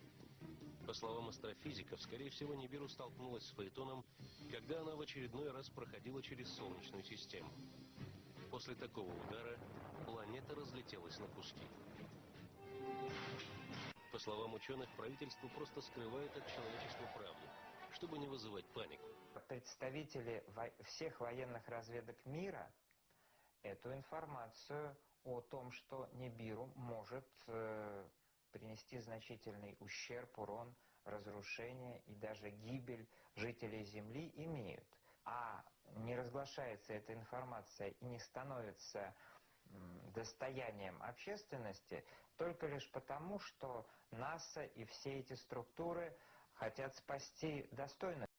S15: По словам астрофизиков, скорее всего, Нибиру столкнулась с Фаэтоном, когда она в очередной раз проходила через Солнечную систему. После такого удара планета разлетелась на куски. По словам ученых, правительство просто скрывает от человечества правду, чтобы не вызывать панику.
S16: Представители всех военных разведок мира эту информацию о том, что Нибиру может принести значительный ущерб, урон, разрушение и даже гибель жителей Земли, имеют. А не разглашается эта информация и не становится достоянием общественности только лишь потому, что НАСА и все эти структуры хотят спасти достойных